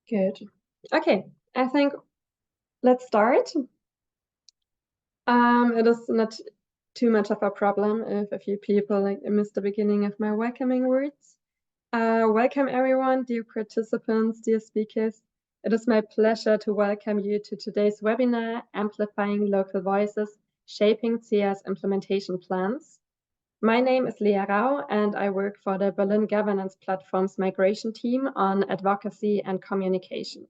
Good. Okay, I think let's start. It is not too much of a problem if a few people miss the beginning of my welcoming words. Welcome everyone, dear participants, dear speakers. It is my pleasure to welcome you to today's webinar, Amplifying Local Voices, Shaping CEAS Implementation Plans. My name is Lea Rau and I work for the Berlin Governance Platform's migration team on advocacy and communication.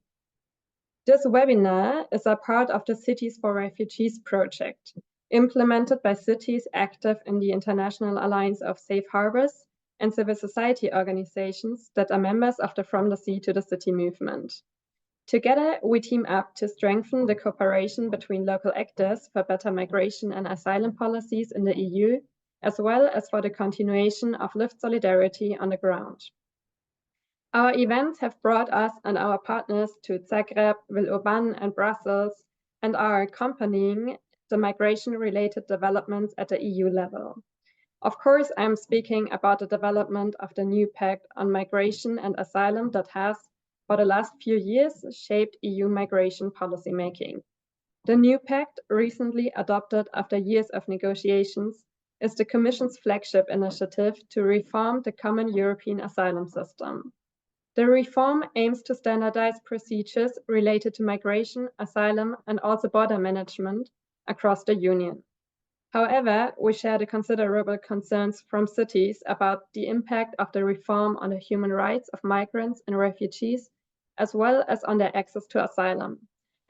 This webinar is a part of the Cities for Refugees project, implemented by cities active in the International Alliance of Safe Harbors and civil society organizations that are members of the From the Sea to the City movement. Together, we team up to strengthen the cooperation between local actors for better migration and asylum policies in the EU, as well as for the continuation of lived solidarity on the ground. Our events have brought us and our partners to Zagreb, Villeurbanne, and Brussels, and are accompanying the migration-related developments at the EU level. Of course, I'm speaking about the development of the new Pact on Migration and Asylum that has, for the last few years, shaped EU migration policymaking. The new Pact, recently adopted after years of negotiations, is the Commission's flagship initiative to reform the Common European Asylum System. The reform aims to standardize procedures related to migration, asylum, and also border management across the Union. However, we share the considerable concerns from cities about the impact of the reform on the human rights of migrants and refugees, as well as on their access to asylum.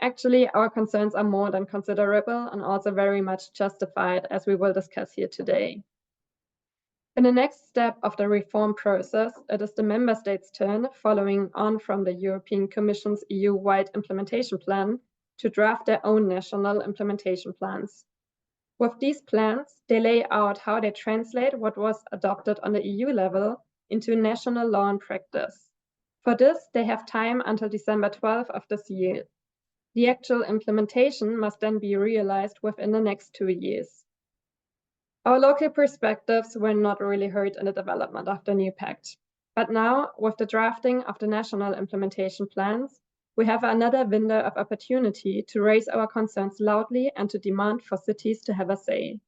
Actually, our concerns are more than considerable and also very much justified, as we will discuss here today. In the next step of the reform process, it is the Member States' turn, following on from the European Commission's EU-wide implementation plan, to draft their own national implementation plans. With these plans, they lay out how they translate what was adopted on the EU level into national law and practice. For this, they have time until December 12th of this year. The actual implementation must then be realized within the next 2 years. Our local perspectives were not really heard in the development of the new Pact. But now, with the drafting of the national implementation plans, we have another window of opportunity to raise our concerns loudly and to demand for cities to have a say.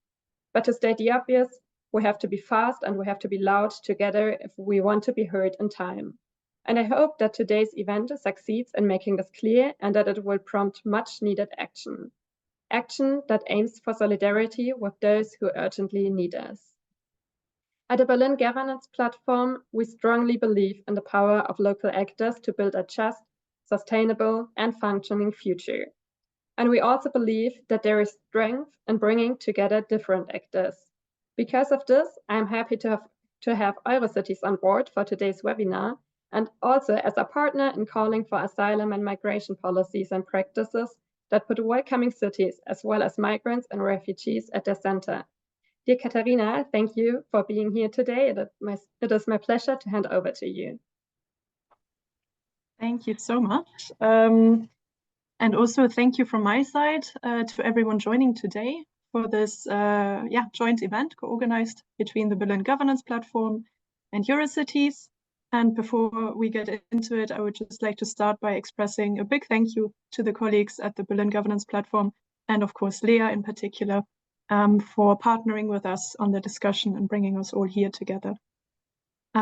But to state the obvious, we have to be fast and we have to be loud together if we want to be heard in time. And I hope that today's event succeeds in making this clear and that it will prompt much needed action. Action that aims for solidarity with those who urgently need us. At the Berlin Governance Platform, we strongly believe in the power of local actors to build a just, sustainable, and functioning future. And we also believe that there is strength in bringing together different actors. Because of this, I'm happy to have Eurocities on board for today's webinar, and also as a partner in calling for asylum and migration policies and practices that put welcoming cities as well as migrants and refugees at their center. Dear Katharina, thank you for being here today. It is my pleasure to hand over to you. Thank you so much. And also thank you from my side to everyone joining today for this joint event co-organized between the Berlin Governance Platform and Eurocities. And before we get into it, I would just like to start by expressing a big thank you to the colleagues at the Berlin Governance Platform, and of course Lea in particular, for partnering with us on the discussion and bringing us all here together.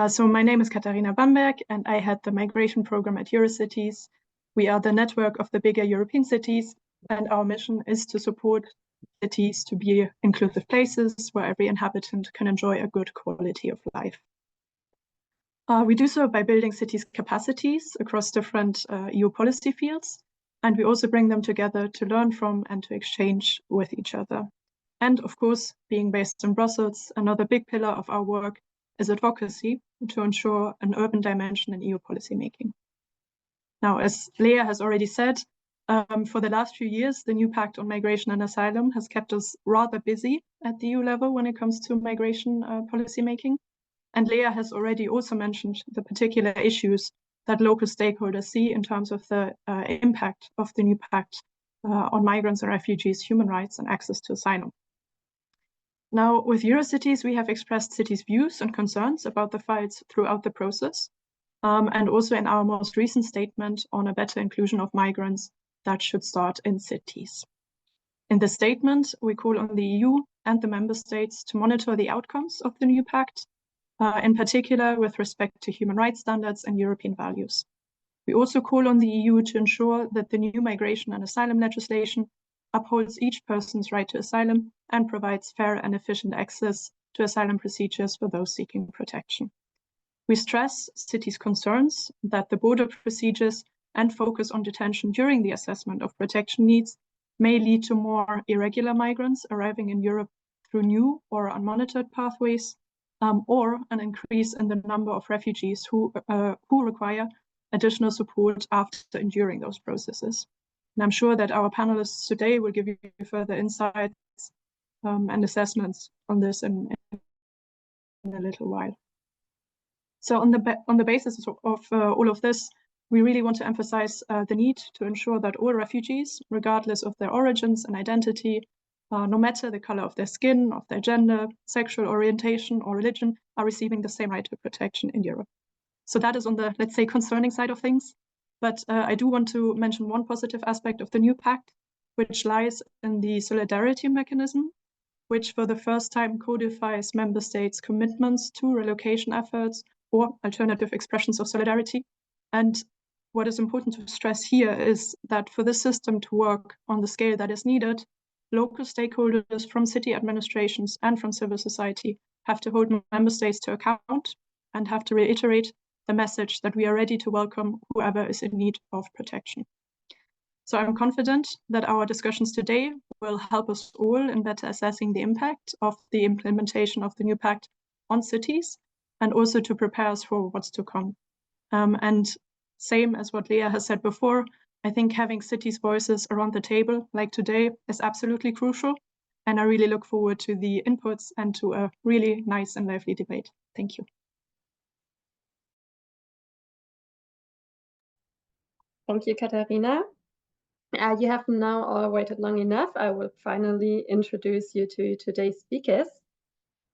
So my name is Katharina Bamberg, and I head the migration program at Eurocities. We are the network of the bigger European cities, and our mission is to support cities to be inclusive places where every inhabitant can enjoy a good quality of life. We do so by building cities' capacities across different EU policy fields, and we also bring them together to learn from and to exchange with each other. And of course, being based in Brussels, another big pillar of our work is advocacy to ensure an urban dimension in EU policymaking. Now, as Lea has already said, for the last few years, the new Pact on Migration and Asylum has kept us rather busy at the EU level when it comes to migration policymaking. And Lea has already also mentioned the particular issues that local stakeholders see in terms of the impact of the new Pact on migrants and refugees, human rights, and access to asylum. Now, with Eurocities, we have expressed cities' views and concerns about the files throughout the process. and also in our most recent statement on a better inclusion of migrants that should start in cities. In the statement, we call on the EU and the member states to monitor the outcomes of the new pact, in particular with respect to human rights standards and European values. We also call on the EU to ensure that the new migration and asylum legislation upholds each person's right to asylum and provides fair and efficient access to asylum procedures for those seeking protection. We stress cities' concerns that the border procedures and focus on detention during the assessment of protection needs may lead to more irregular migrants arriving in Europe through new or unmonitored pathways, or an increase in the number of refugees who require additional support after enduring those processes. And I'm sure that our panelists today will give you further insights and assessments on this in a little while. So on the basis of all of this, we really want to emphasize the need to ensure that all refugees, regardless of their origins and identity, no matter the color of their skin, of their gender, sexual orientation, or religion, are receiving the same right to protection in Europe. So that is on the, let's say, concerning side of things. But I do want to mention one positive aspect of the new pact, which lies in the solidarity mechanism, which for the first time codifies member states' commitments to relocation efforts or alternative expressions of solidarity. And what is important to stress here is that for this system to work on the scale that is needed, local stakeholders from city administrations and from civil society have to hold member states to account and have to reiterate the message that we are ready to welcome whoever is in need of protection. So I'm confident that our discussions today will help us all in better assessing the impact of the implementation of the new pact on cities, and also to prepare us for what's to come. And same as what Lea has said before, I think having cities' voices around the table, like today, is absolutely crucial. And I really look forward to the inputs and to a really nice and lively debate. Thank you. Thank you, Katharina. You have now all waited long enough. I will finally introduce you to today's speakers.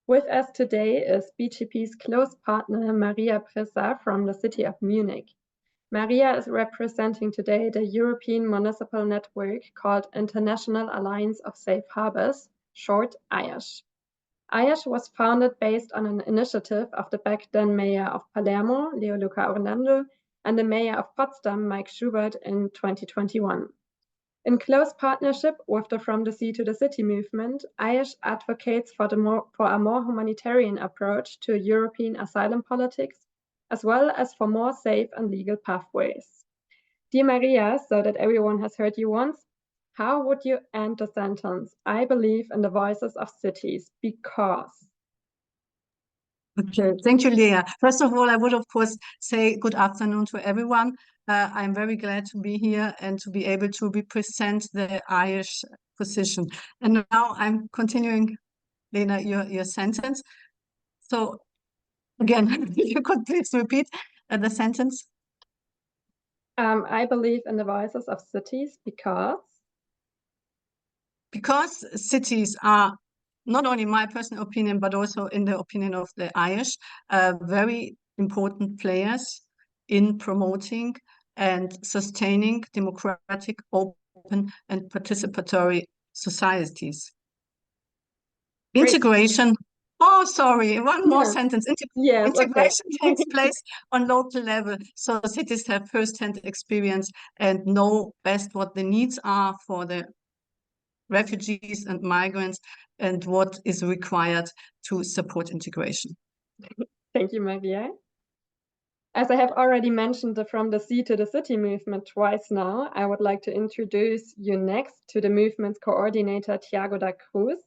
With us today is BGP's close partner, Maria Pressa from the city of Munich. Maria is representing today the European municipal network called International Alliance of Safe Harbors, short IASH. IASH was founded based on an initiative of the back then mayor of Palermo, Leo Luca Orlando, and the mayor of Potsdam, Mike Schubert, in 2021. In close partnership with the From the Sea to the City movement, IASH advocates for a more humanitarian approach to European asylum politics, as well as for more safe and legal pathways. Dear Maria, so that everyone has heard you once, how would you end the sentence, I believe in the voices of cities, because? Okay, thank you, Lea. First of all, I would, of course, say good afternoon to everyone. I'm very glad to be here and to be able to represent the Irish position. And now I'm continuing, Lena, your sentence. So again, if you could please repeat the sentence. I believe in the voices of cities because cities are, not only my personal opinion, but also in the opinion of the Irish, very important players in promoting and sustaining democratic, open, and participatory societies. Great. Integration. Oh, sorry, one more sentence. Integration takes place on local level, so cities have first-hand experience and know best what the needs are for the refugees and migrants and what is required to support integration. Thank you, Maria. As I have already mentioned the From the Sea to the City movement twice now, I would like to introduce you next to the movement's coordinator, Tiago da Cruz.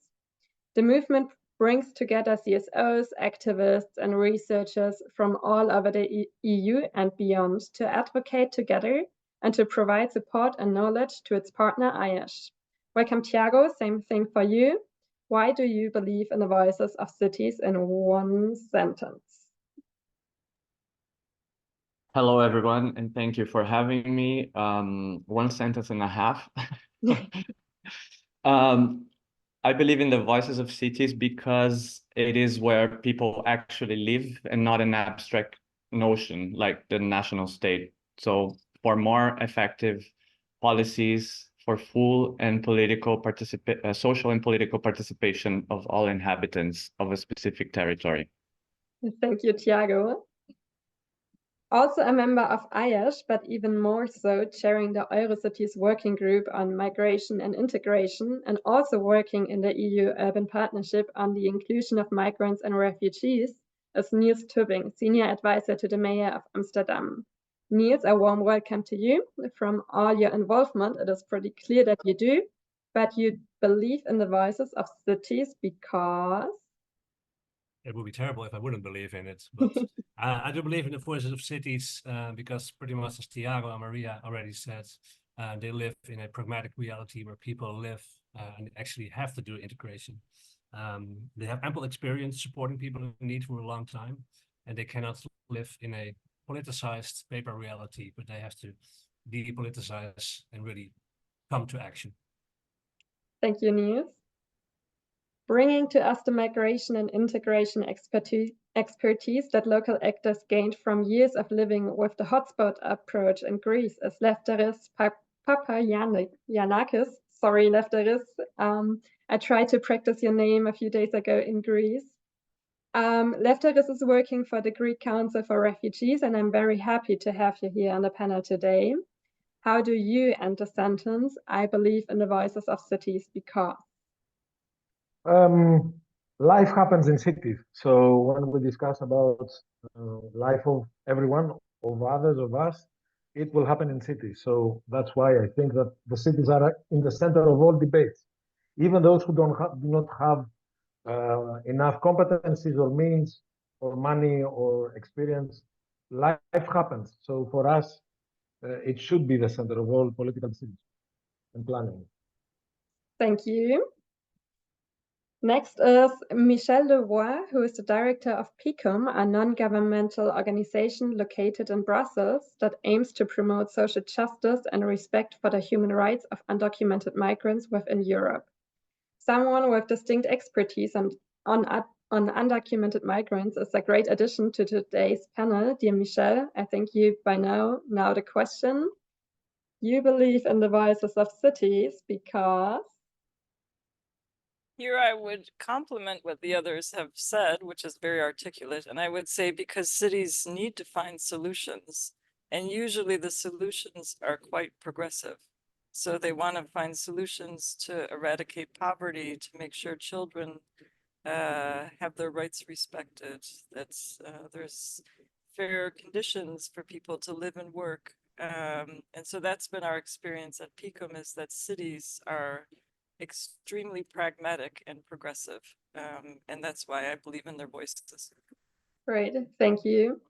The movement brings together CSOs, activists, and researchers from all over the EU and beyond to advocate together and to provide support and knowledge to its partner, IASH. Welcome, Tiago. Same thing for you. Why do you believe in the voices of cities in one sentence? Hello, everyone, and thank you for having me. One sentence and a half. I believe in the voices of cities because it is where people actually live and not an abstract notion like the national state. So for more effective policies for full and social and political participation of all inhabitants of a specific territory. Thank you, Tiago. Also a member of IASH, but even more so, chairing the Eurocities working group on migration and integration, and also working in the EU Urban Partnership on the inclusion of migrants and refugees, is Niels Tübbing, Senior Advisor to the Mayor of Amsterdam. Niels, a warm welcome to you. From all your involvement, it is pretty clear that you do, but you believe in the voices of cities because... It would be terrible if I wouldn't believe in it, but I do believe in the voices of cities because pretty much as Tiago and Maria already said, they live in a pragmatic reality where people live and actually have to do integration. They have ample experience supporting people in need for a long time, and they cannot live in a politicized paper reality, but they have to depoliticize and really come to action. Thank you, Niels. Bringing to us the migration and integration expertise that local actors gained from years of living with the hotspot approach in Greece is Lefteris Papagiannakis. Sorry, Lefteris. I tried to practice your name a few days ago in Greece. Lefteris is working for the Greek Council for Refugees, and I'm very happy to have you here on the panel today. How do you end the sentence, I believe in the voices of cities because? Life happens in cities. So when we discuss about life of everyone, of others, of us, it will happen in cities. So that's why I think that the cities are in the center of all debates. Even those who do not have enough competencies or means or money or experience, life happens. So for us, it should be the center of all political decisions and planning. Thank you. Next is Michel Leroy, who is the director of PICUM, a non-governmental organization located in Brussels that aims to promote social justice and respect for the human rights of undocumented migrants within Europe. Someone with distinct expertise on undocumented migrants is a great addition to today's panel. Dear Michel, I think you by now the question. You believe in the voices of cities because... Here I would compliment what the others have said, which is very articulate. And I would say because cities need to find solutions, and usually the solutions are quite progressive. So they want to find solutions to eradicate poverty, to make sure children have their rights respected, that there's fair conditions for people to live and work. And so that's been our experience at PICUM, is that cities are extremely pragmatic and progressive. And that's why I believe in their voices. Great, thank you.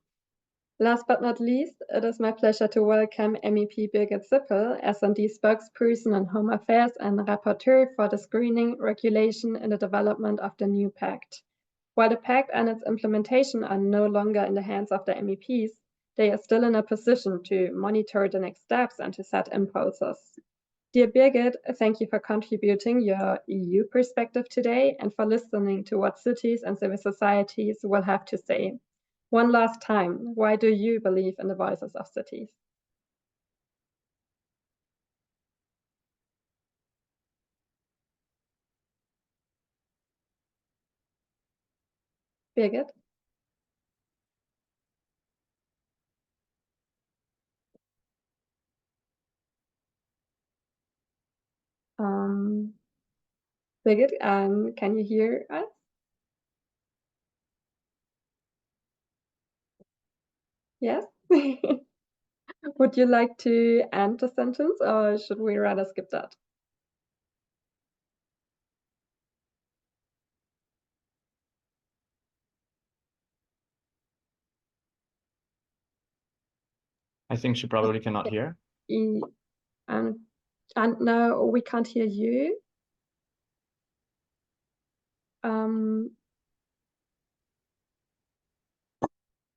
Last but not least, it is my pleasure to welcome MEP Birgit Sippel, S&D spokesperson on Home Affairs and rapporteur for the screening, regulation and the development of the new Pact. While the Pact and its implementation are no longer in the hands of the MEPs, they are still in a position to monitor the next steps and to set impulses. Dear Birgit, thank you for contributing your EU perspective today and for listening to what cities and civil societies will have to say. One last time, why do you believe in the voices of cities? Birgit? Birgit, can you hear us? Yes? Would you like to end the sentence or should we rather skip that? I think she probably cannot hear. And no, we can't hear you.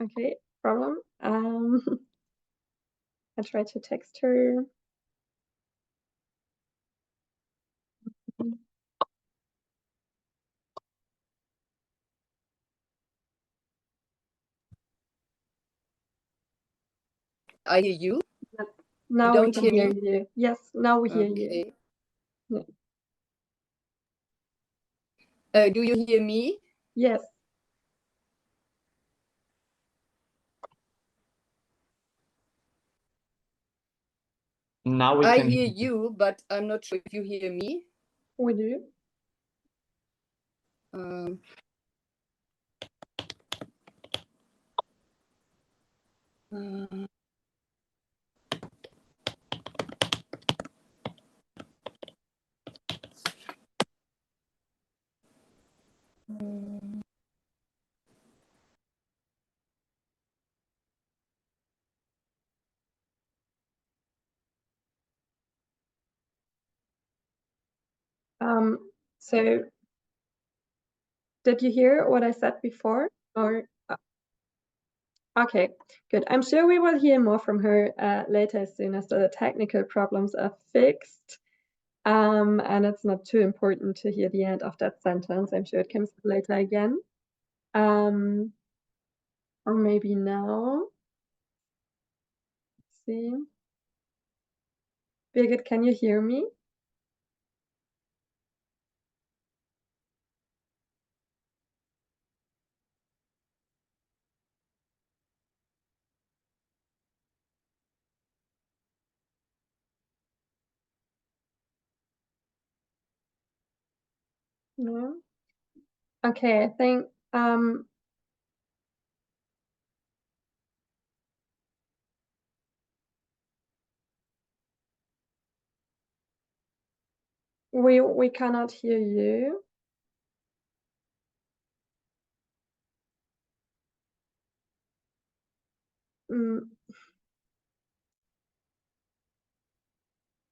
Okay, problem. I tried to text her. I hear you. Now we don't can hear hear me? you. Yes, now we hear you. Okay. Yeah. Do you hear me? Yes. Now we I can hear you, but I'm not sure if you hear me. We do. So did you hear what I said before? Or okay, good. I'm sure we will hear more from her later as soon as the technical problems are fixed. And it's not too important to hear the end of that sentence. I'm sure it comes later again. Or maybe now. Let's see. Birgit, can you hear me? No. Okay, I think we cannot hear you.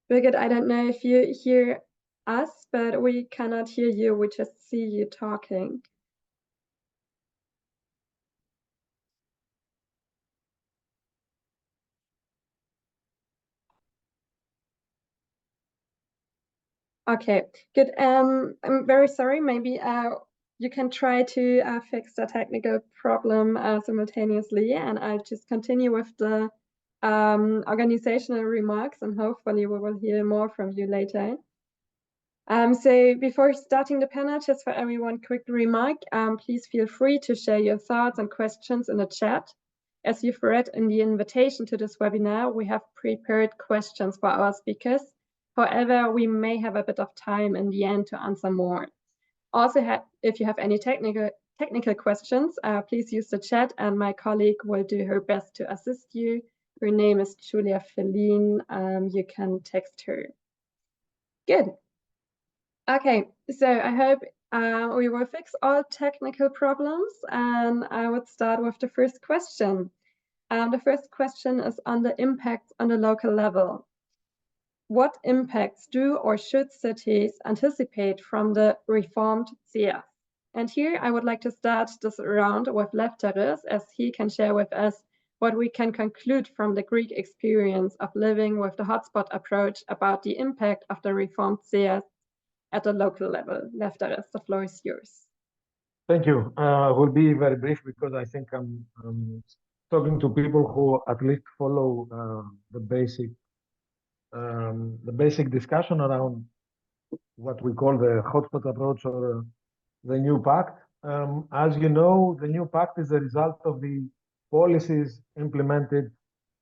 Birgit, I don't know if you hear us, but we cannot hear you. We just see you talking. Okay, good. I'm very sorry. Maybe you can try to fix the technical problem simultaneously, and I'll just continue with the organizational remarks, and hopefully we will hear more from you later. So before starting the panel, just for everyone, quick remark, please feel free to share your thoughts and questions in the chat. As you've read in the invitation to this webinar, we have prepared questions for our speakers. However, we may have a bit of time in the end to answer more. Also, if you have any technical questions, please use the chat and my colleague will do her best to assist you. Her name is Julia Feline. You can text her. Good. Okay, so I hope we will fix all technical problems, and I would start with the first question. The first question is on the impacts on the local level. What impacts do or should cities anticipate from the reformed CEAS? And here I would like to start this round with Lefteris, as he can share with us what we can conclude from the Greek experience of living with the hotspot approach about the impact of the reformed CEAS at the local level. Lefteris, the floor is yours. Thank you. I will be very brief because I think I'm talking to people who at least follow the basic discussion around what we call the hotspot approach or the new pact. As you know, the new pact is a result of the policies implemented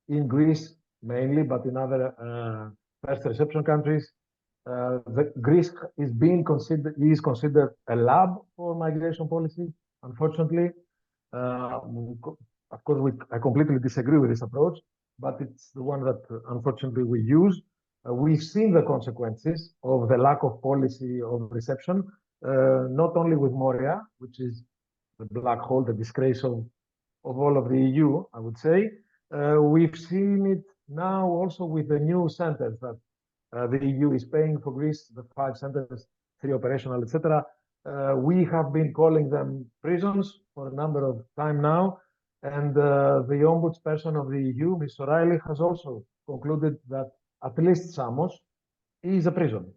in Greece mainly, but in other first reception countries. Greece is considered a lab for migration policy. Unfortunately, of course, I completely disagree with this approach, but it's the one that unfortunately we use. We've seen the consequences of the lack of policy of reception, not only with Moria, which is the black hole, the disgrace of all of the EU, I would say. We've seen it now also with the new centers that the EU is paying for Greece, the 5 centers, 3 operational, etc. We have been calling them prisons for a number of time now. And the ombudsperson of the EU, Ms. O'Reilly, has also concluded that at least Samos is a prison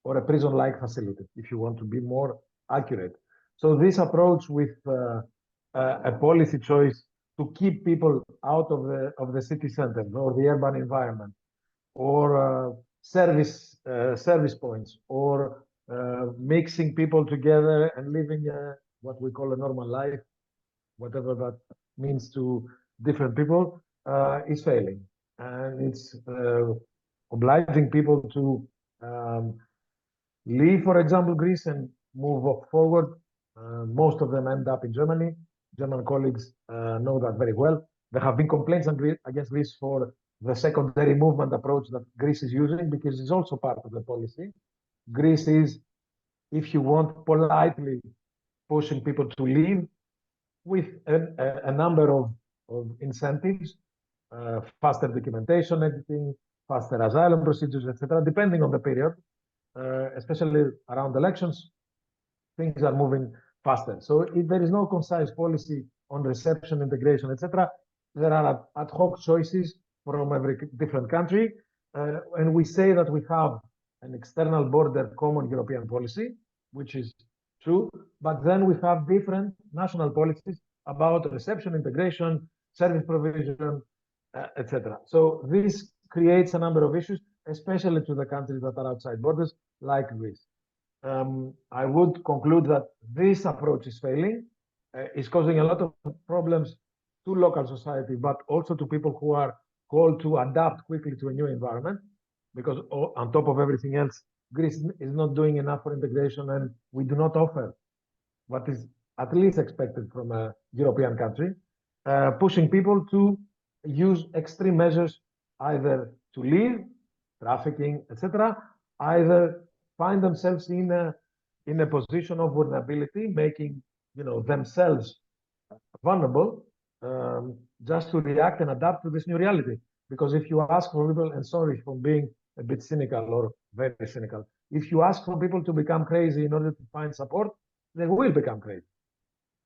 or a prison-like facility, if you want to be more accurate. So this approach with a policy choice to keep people out of the city center or the urban environment, or service points, or mixing people together and living what we call a normal life, whatever that means to different people, is failing, and it's obliging people to leave, for example, Greece and move forward. Most of them end up in Germany. German colleagues know that very well. There have been complaints against Greece for the secondary movement approach that Greece is using, because it's also part of the policy. Greece is, if you want, politely pushing people to leave with a number of incentives, faster documentation editing, faster asylum procedures, etc., depending on the period. Especially around elections, things are moving faster. So if there is no concise policy on reception, integration, etc., there are ad hoc choices from every different country. And we say that we have an external border common European policy, which is true, but then we have different national policies about reception, integration, service provision, etc. So this creates a number of issues, especially to the countries that are outside borders, like Greece. I would conclude that this approach is failing, is causing a lot of problems to local society, but also to people who are called to adapt quickly to a new environment, because on top of everything else, Greece is not doing enough for integration, and we do not offer what is at least expected from a European country, pushing people to use extreme measures, either to leave, trafficking, etc., either find themselves in a position of vulnerability, making themselves vulnerable, just to react and adapt to this new reality. Because if you ask for people, and sorry for being a bit cynical or very cynical, if you ask for people to become crazy in order to find support, they will become crazy.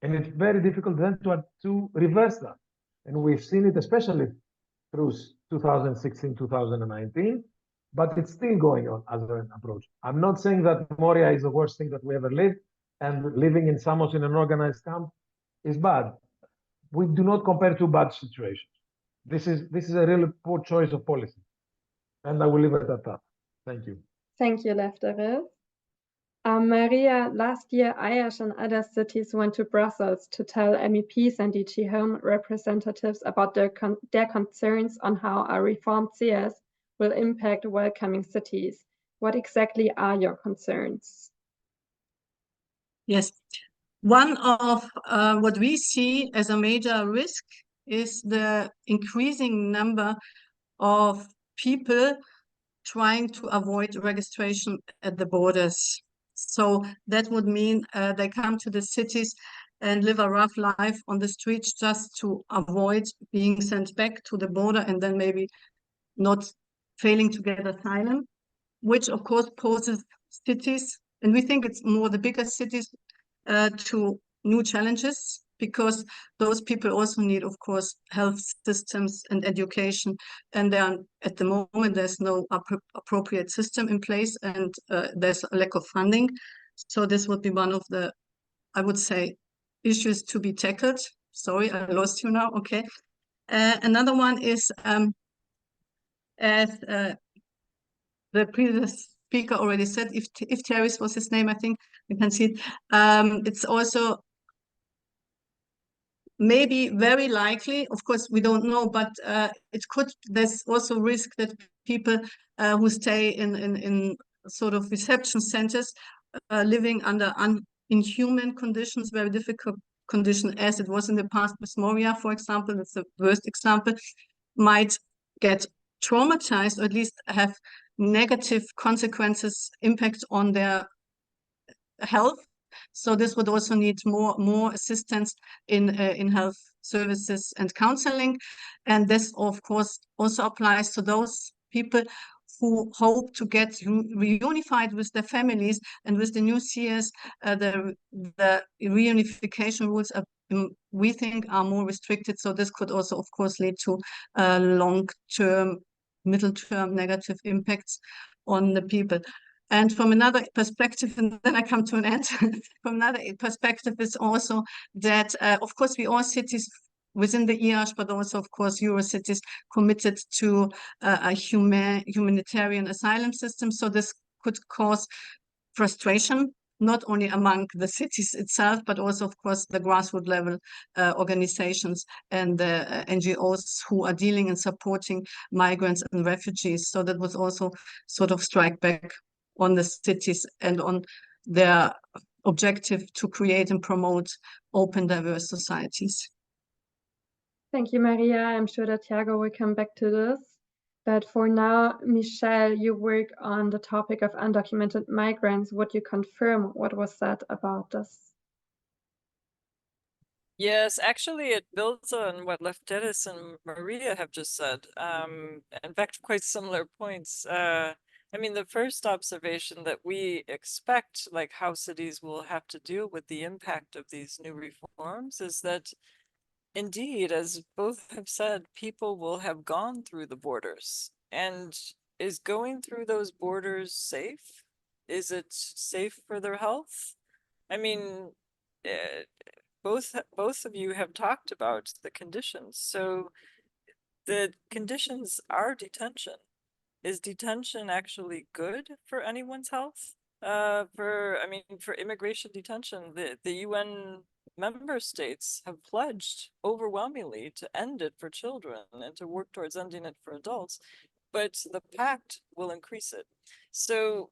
And it's very difficult then to reverse that. And we've seen it especially through 2016, 2019, but it's still going on as an approach. I'm not saying that Moria is the worst thing that we ever lived, and living in Samos in an organized camp is bad. We do not compare two bad situations. This is a really poor choice of policy. And I will leave it at that. Thank you. Thank you, Lefteris. Maria, last year, Ayash and other cities went to Brussels to tell MEPs and DG Home representatives about their concerns on how a reformed CEAS will impact welcoming cities. What exactly are your concerns? Yes, one of what we see as a major risk is the increasing number of people trying to avoid registration at the borders. So that would mean they come to the cities and live a rough life on the streets just to avoid being sent back to the border, and then maybe not failing to get asylum, which of course poses cities, and we think it's more the bigger cities, to new challenges, because those people also need, of course, health systems and education, and at the moment there's no appropriate system in place, and there's a lack of funding. So this would be one of the, I would say, issues to be tackled. Sorry, I lost you now. Okay. Another one is, as the previous speaker already said, if Terry's was his name, I think you can see it. It's also maybe very likely, of course we don't know, but there's also risk that people who stay in sort of reception centers, living under inhuman conditions, very difficult conditions, as it was in the past with Moria, for example, that's the worst example, might get traumatized, or at least have negative consequences, impact on their health. So this would also need more assistance in health services and counseling. And this, of course, also applies to those people who hope to get reunified with their families. And with the new CEAS, the reunification rules we think are more restricted. So this could also, of course, lead to long-term, middle-term negative impacts on the people. And from another perspective, and then I come to an end, from another perspective is also that, of course, we all cities within the EASH, but also, of course, Eurocities committed to a humanitarian asylum system. So this could cause frustration, not only among the cities itself, but also, of course, the grassroots level organizations and the NGOs who are dealing and supporting migrants and refugees. So that was also sort of strike back on the cities and on their objective to create and promote open, diverse societies. Thank you, Maria. I'm sure that Thiago will come back to this. But for now, Michelle, you work on the topic of undocumented migrants. Would you confirm what was said about this? Yes, actually, it builds on what Lefteris and Maria have just said. In fact, quite similar points. I mean, the first observation that we expect, like how cities will have to deal with the impact of these new reforms, is that indeed, as both have said, people will have gone through the borders. And is going through those borders safe? Is it safe for their health? I mean, both of you have talked about the conditions. So the conditions are detention. Is detention actually good for anyone's health? For immigration detention, the UN member states have pledged overwhelmingly to end it for children and to work towards ending it for adults, but the Pact will increase it. So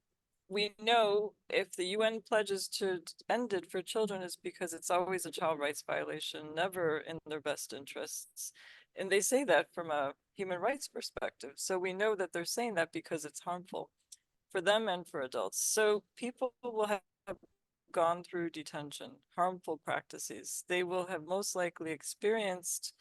we know if the UN pledges to end it for children is because it's always a child rights violation, never in their best interests. And they say that from a human rights perspective. So we know that they're saying that because it's harmful for them and for adults. So people will have gone through detention, harmful practices. They will have most likely experienced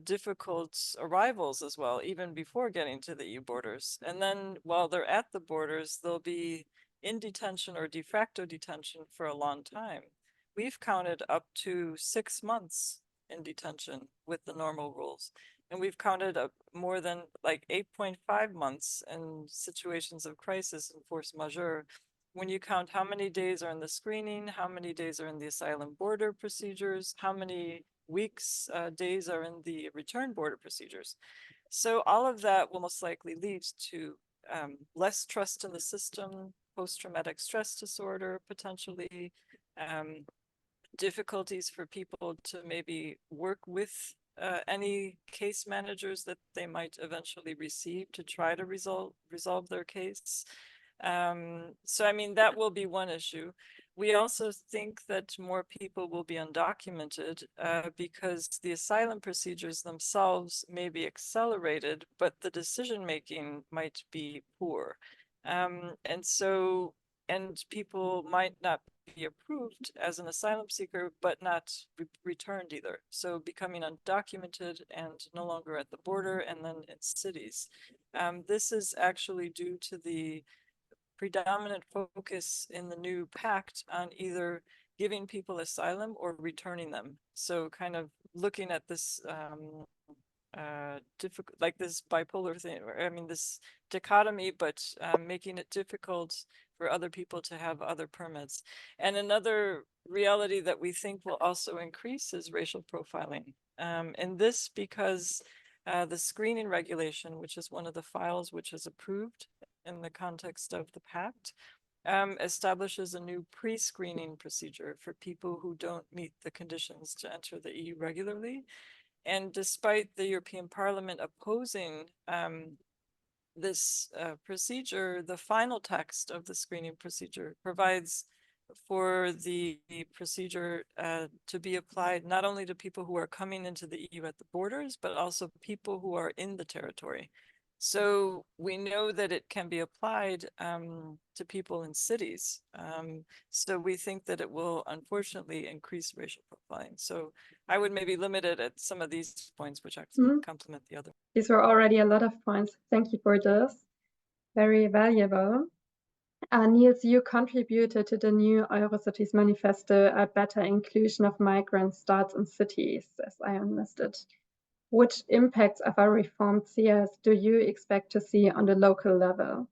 difficult arrivals as well, even before getting to the EU borders. And then while they're at the borders, they'll be in detention or de facto detention for a long time. We've counted up to 6 months in detention with the normal rules. And we've counted up more than like 8.5 months in situations of crisis and force majeure. When you count how many days are in the screening, how many days are in the asylum border procedures, how many weeks, days are in the return border procedures. So all of that will most likely lead to less trust in the system, post-traumatic stress disorder, potentially, difficulties for people to maybe work with any case managers that they might eventually receive to try to resolve their case. So, I mean, that will be one issue. We also think that more people will be undocumented because the asylum procedures themselves may be accelerated, but the decision-making might be poor. And people might not be approved as an asylum seeker, but not returned either. So becoming undocumented and no longer at the border and then in cities. This is actually due to the predominant focus in the new Pact on either giving people asylum or returning them. So kind of looking at this difficult, like this bipolar thing, or, I mean, this dichotomy, but making it difficult for other people to have other permits. And another reality that we think will also increase is racial profiling. And this because the screening regulation, which is one of the files which is approved in the context of the Pact, establishes a new pre-screening procedure for people who don't meet the conditions to enter the EU regularly. And despite the European Parliament opposing this procedure, the final text of the screening procedure provides for the procedure to be applied not only to people who are coming into the EU at the borders, but also people who are in the territory. So we know that it can be applied to people in cities. So we think that it will unfortunately increase racial profiling. So I would maybe limit it at some of these points, which actually complement the other. These were already a lot of points. Thank you for this. Very valuable. Niels, you contributed to the new Eurocities manifesto, a better inclusion of migrants starts in cities, as I understood. Which impacts of a reformed CEAS do you expect to see on the local level?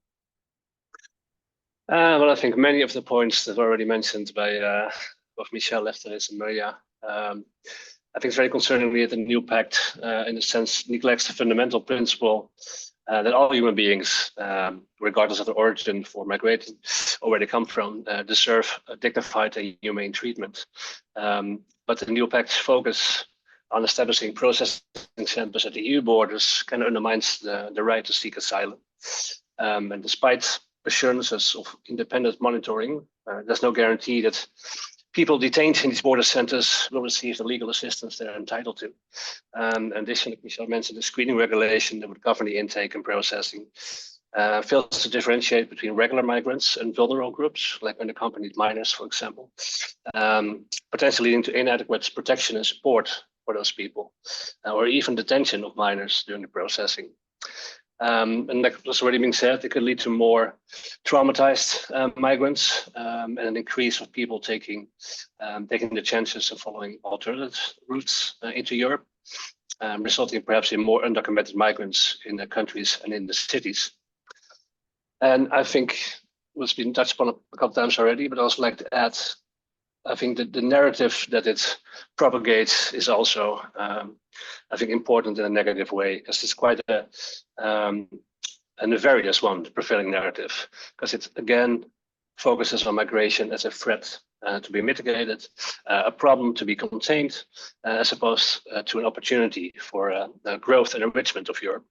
Well, I think many of the points that were already mentioned by both Michelle, Lefteris, and Maria. I think it's very concerning that the new pact, in a sense, neglects the fundamental principle that all human beings, regardless of their origin for migrating or where they come from, deserve a dignified and humane treatment. But the new pact's focus on establishing processing centers at the EU borders kind of undermines the right to seek asylum. And despite assurances of independent monitoring, there's no guarantee that people detained in these border centers will receive the legal assistance they're entitled to. Additionally, Michelle mentioned the screening regulation that would govern the intake and processing fails to differentiate between regular migrants and vulnerable groups, like unaccompanied minors, for example, potentially leading to inadequate protection and support for those people, or even detention of minors during the processing. And like was already being said, it could lead to more traumatized migrants and an increase of people taking the chances of following alternate routes into Europe, resulting perhaps in more undocumented migrants in the countries and in the cities. And I think what's been touched upon a couple of times already, but I also like to add, I think that the narrative that it propagates is also, I think, important in a negative way, because it's quite a nefarious one, the prevailing narrative, because it again focuses on migration as a threat to be mitigated, a problem to be contained, as opposed to an opportunity for growth and enrichment of Europe.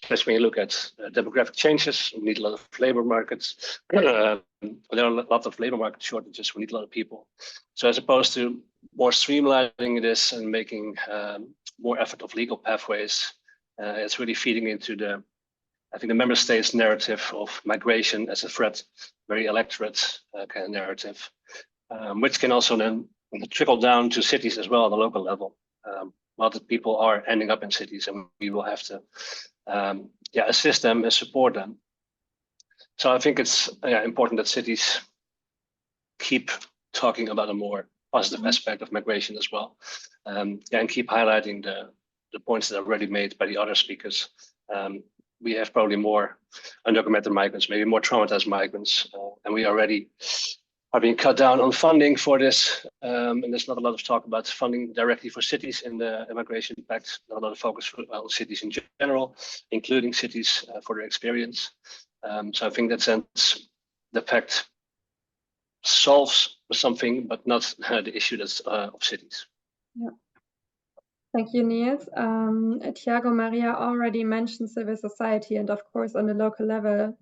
Especially when you look at demographic changes, we need a lot of labor markets. There are a lot of labor market shortages. We need a lot of people. So as opposed to more streamlining this and making more effort of legal pathways, it's really feeding into I think the member states' narrative of migration as a threat, very electorate kind of narrative, which can also then trickle down to cities as well at the local level. A lot of people are ending up in cities, and we will have to assist them and support them. So I think it's important that cities keep talking about a more positive aspect of migration as well, and keep highlighting the points that are already made by the other speakers. We have probably more undocumented migrants, maybe more traumatized migrants, and we already are being cut down on funding for this, and there's not a lot of talk about funding directly for cities in the Migration Pact. Not a lot of focus on cities in general, including cities for their experience. So I think that sense, the Pact solves something, but not the issue that's of cities. Yeah. Thank you, Niels. Thiago Maria already mentioned civil society, and of course, on the local level,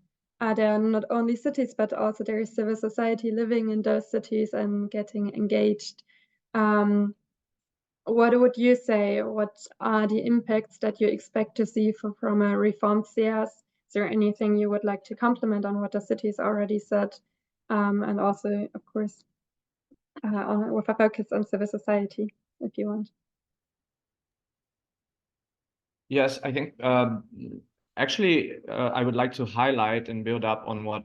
there are not only cities, but also there is civil society living in those cities and getting engaged. What would you say? What are the impacts that you expect to see from a reformed CEAS? Is there anything you would like to compliment on what the cities already said? And also, of course, with a focus on civil society, if you want. Yes, I think actually I would like to highlight and build up on what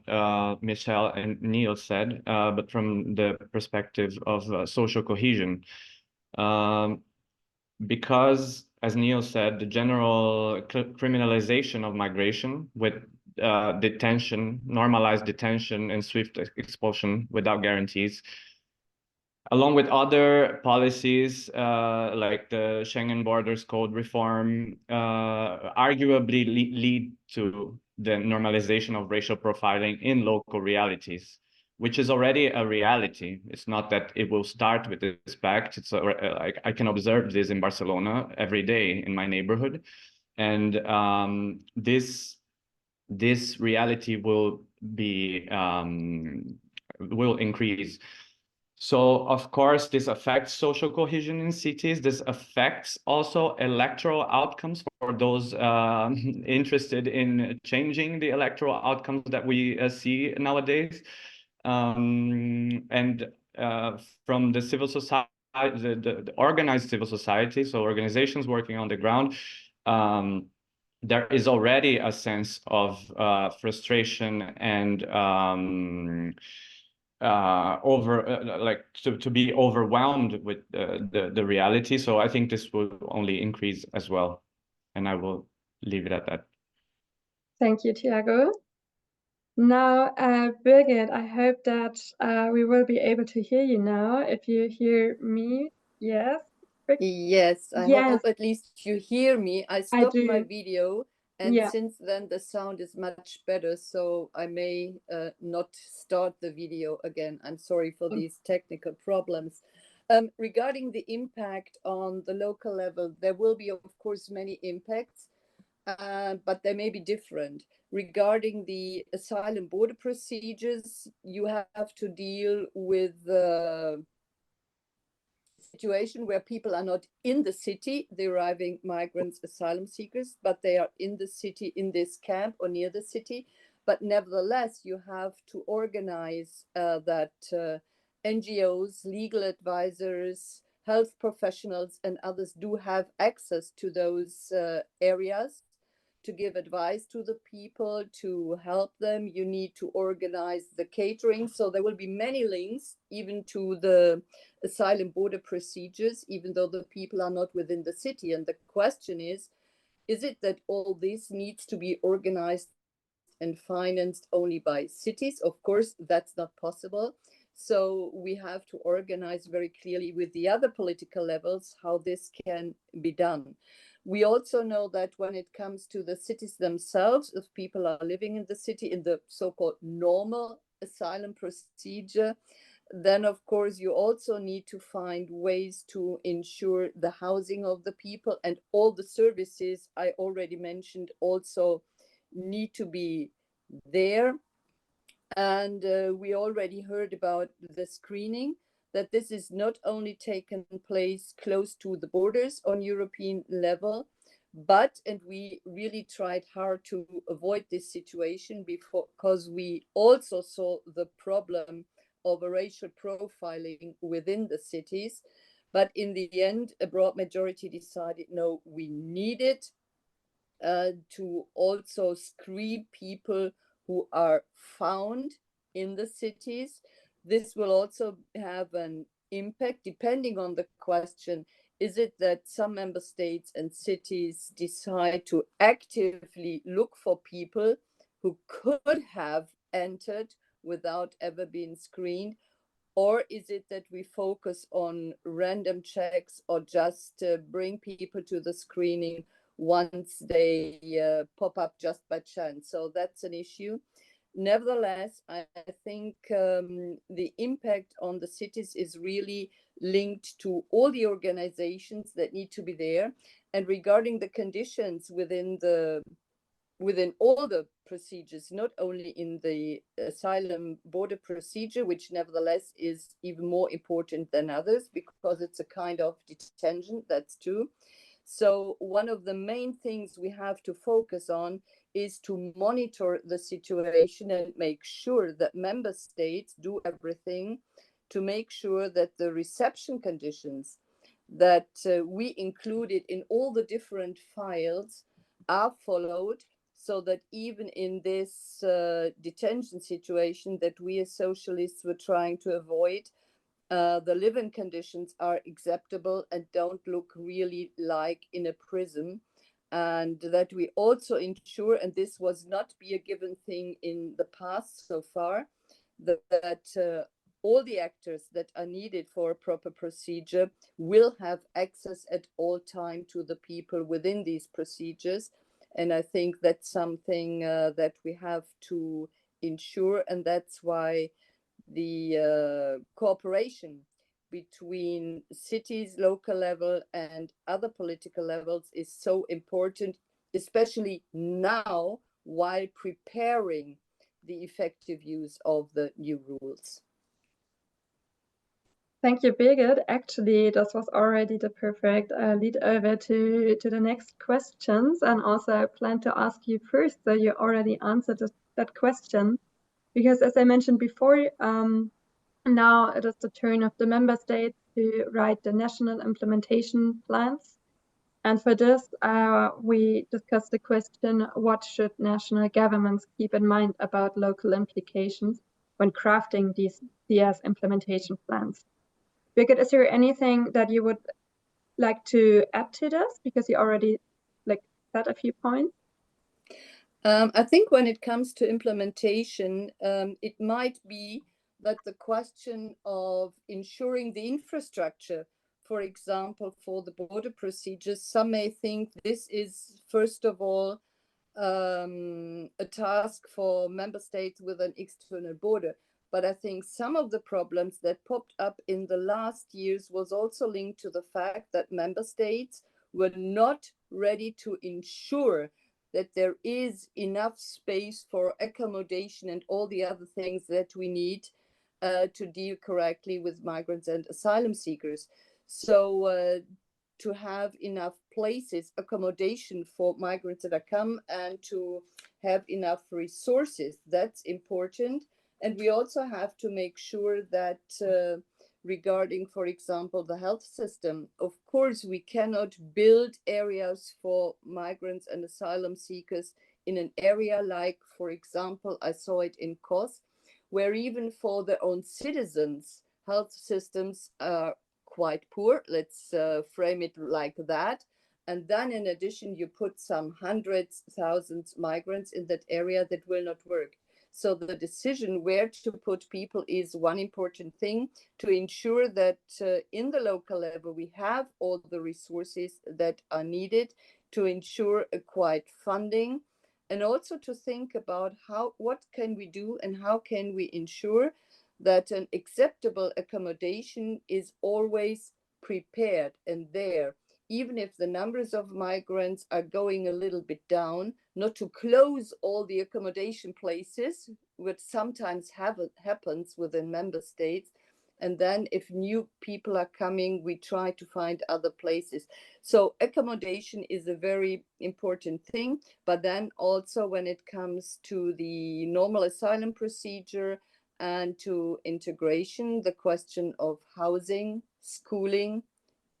Michelle and Neil said, but from the perspective of social cohesion. Because, as Neil said, the general criminalization of migration with detention, normalized detention and swift expulsion without guarantees, along with other policies like the Schengen Borders Code reform, arguably lead to the normalization of racial profiling in local realities, which is already a reality. It's not that it will start with this pact. It's like I can observe this in Barcelona every day in my neighborhood, and this reality will increase. So, of course, this affects social cohesion in cities. This affects also electoral outcomes for those interested in changing the electoral outcomes that we see nowadays. And from the civil society, the organized civil society, so organizations working on the ground, there is already a sense of frustration and to be overwhelmed with the reality. So I think this will only increase as well, and I will leave it at that. Thank you, Thiago. Now, Birgit, I hope that we will be able to hear you now. If you hear me, yes. Perfect. Yes, I Yes, hope at least you hear me. I I stopped my do. video, and Yeah. since then the sound is much better, so I may not start the video again. I'm sorry for these technical problems. Regarding the impact on the local level, there will be, of course, many impacts, but they may be different. Regarding the asylum border procedures, you have to deal with situation where people are not in the city, the arriving migrants, asylum seekers, but they are in the city, in this camp or near the city. But nevertheless, you have to organize that NGOs, legal advisors, health professionals, and others do have access to those areas to give advice to the people, to help them. You need to organize the catering. So there will be many links even to the asylum border procedures, even though the people are not within the city. And the question is it that all this needs to be organized and financed only by cities? Of course, that's not possible. So we have to organize very clearly with the other political levels how this can be done. We also know that when it comes to the cities themselves, if people are living in the city in the so-called normal asylum procedure, then of course you also need to find ways to ensure the housing of the people, and all the services I already mentioned also need to be there. And we already heard about the screening, that this is not only taken place close to the borders on European level, but, and we really tried hard to avoid this situation because we also saw the problem of a racial profiling within the cities. But in the end, a broad majority decided, no, we need it to also screen people who are found in the cities. This will also have an impact depending on the question. Is it that some member states and cities decide to actively look for people who could have entered without ever being screened? Or is it that we focus on random checks or just bring people to the screening once they pop up just by chance? So that's an issue. Nevertheless, I think the impact on the cities is really linked to all the organizations that need to be there. And regarding the conditions within all the procedures, not only in the asylum border procedure, which nevertheless is even more important than others because it's a kind of detention, that's true. So one of the main things we have to focus on is to monitor the situation and make sure that member states do everything to make sure that the reception conditions that we included in all the different files are followed, so that even in this detention situation that we as socialists were trying to avoid, the living conditions are acceptable and don't look really like in a prison. And that we also ensure, and this was not be a given thing in the past so far, that all the actors that are needed for a proper procedure will have access at all time to the people within these procedures. And I think that's something that we have to ensure, and that's why the cooperation between cities, local level, and other political levels is so important, especially now while preparing the effective use of the new rules. Thank you, Birgit. Actually, this was already the perfect lead over to the next questions. And also I plan to ask you first, so you already answered that question. Because as I mentioned before, now it is the turn of the member states to write the national implementation plans. And for this, we discussed the question, what should national governments keep in mind about local implications when crafting these CEAS implementation plans? Birgit, is there anything that you would like to add to this? Because you already said a few points. I think when it comes to implementation, it might be that the question of ensuring the infrastructure for example, for the border procedures, some may think this is, first of all, a task for member states with an external border. But I think some of the problems that popped up in the last years was also linked to the fact that member states were not ready to ensure that there is enough space for accommodation and all the other things that we need to deal correctly with migrants and asylum seekers. So to have enough places, accommodation for migrants that are come, and to have enough resources, that's important. And we also have to make sure that regarding, for example, the health system, of course, we cannot build areas for migrants and asylum seekers in an area like, for example, I saw it in Kos, where even for their own citizens, health systems are quite poor. Let's frame it like that. And then in addition, you put some hundreds, thousands migrants in that area that will not work. So the decision where to put people is one important thing, to ensure that in the local level, we have all the resources that are needed to ensure a quiet funding, and also to think about what can we do and how can we ensure that an acceptable accommodation is always prepared and there, even if the numbers of migrants are going a little bit down, not to close all the accommodation places, which sometimes happens within member states. And then if new people are coming, we try to find other places. So accommodation is a very important thing. But then also when it comes to the normal asylum procedure and to integration, the question of housing, schooling,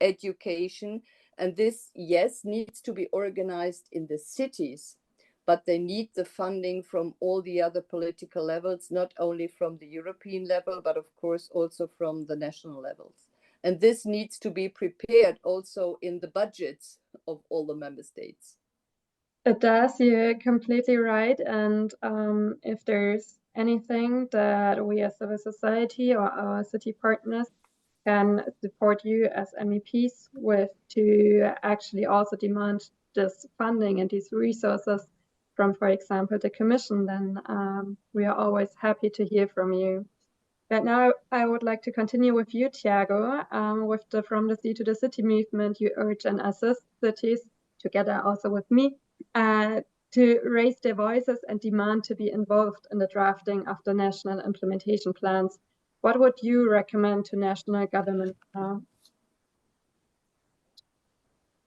education, and this, yes, needs to be organized in the cities, but they need the funding from all the other political levels, not only from the European level, but of course also from the national levels. And this needs to be prepared also in the budgets of all the member states. It does, you're completely right. And if there's anything that we as civil society or our city partners can support you as MEPs with to actually also demand this funding and these resources from, for example, the Commission, then we are always happy to hear from you. But now I would like to continue with you, Thiago, with the From the Sea to the City movement. You urge and assist cities, together also with me, to raise their voices and demand to be involved in the drafting of the national implementation plans. What would you recommend to national governments now?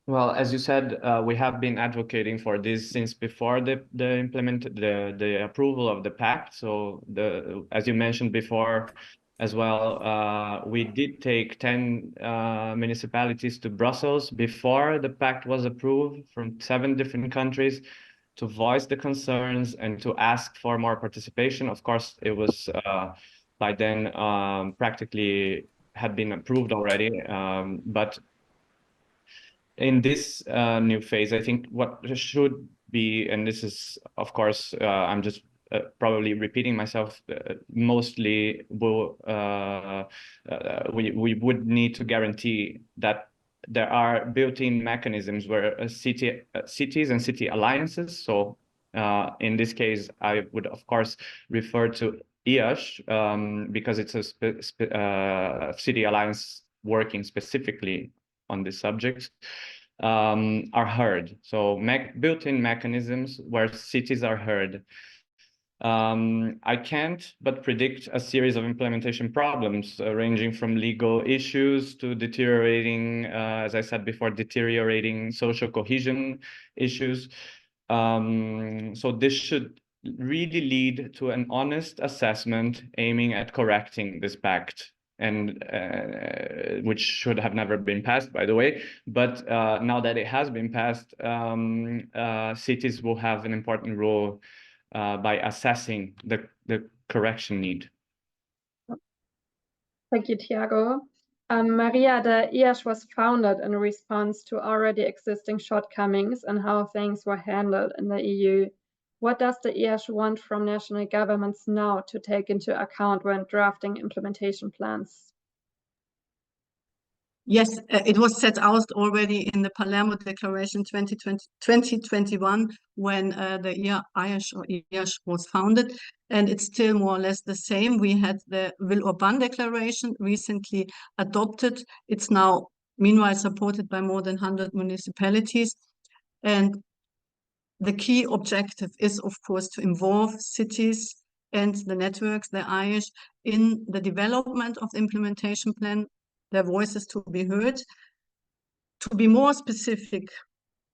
Well, as you said, we have been advocating for this since before the approval of the Pact. So as you mentioned before as well, we did take 10 municipalities to Brussels before the Pact was approved from 7 different countries to voice the concerns and to ask for more participation. Of course, it was by then practically had been approved already, but in this new phase, I think what should be, and this is, of course, I'm just probably repeating myself, mostly we would need to guarantee that there are built-in mechanisms where cities and city alliances. So in this case, I would, of course, refer to EAS because it's a city alliance working specifically on this subject, are heard. So built-in mechanisms where cities are heard. I can't but predict a series of implementation problems ranging from legal issues to deteriorating, as I said before, deteriorating social cohesion issues. So this should really lead to an honest assessment aiming at correcting this pact, and which should have never been passed, by the way. But now that it has been passed, cities will have an important role by assessing the correction need. Thank you, Thiago. Maria, the EAS was founded in response to already existing shortcomings and how things were handled in the EU. What does the EAS want from national governments now to take into account when drafting implementation plans? Yes, it was set out already in the Palermo Declaration 2021 when the Irish or EAS was founded, and it's still more or less the same. We had the Villeurbanne Declaration recently adopted. It's now meanwhile supported by more than 100 municipalities, and the key objective is, of course, to involve cities and the networks, the Irish, in the development of the implementation plan, their voices to be heard. To be more specific,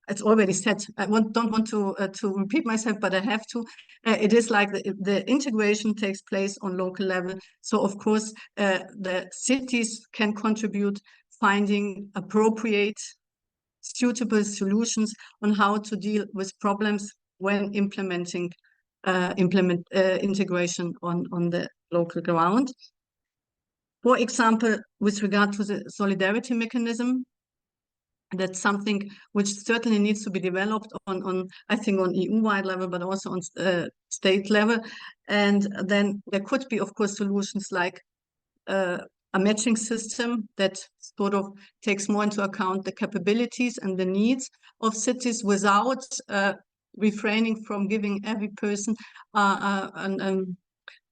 it's already said, don't want to repeat myself, but I have to. It is like the integration takes place on local level. So, of course, the cities can contribute finding appropriate, suitable solutions on how to deal with problems when implementing integration on the local ground. For example, with regard to the solidarity mechanism, that's something which certainly needs to be developed on I think, on EU-wide level, but also on state level. And then there could be, of course, solutions like a matching system that sort of takes more into account the capabilities and the needs of cities without refraining from giving every person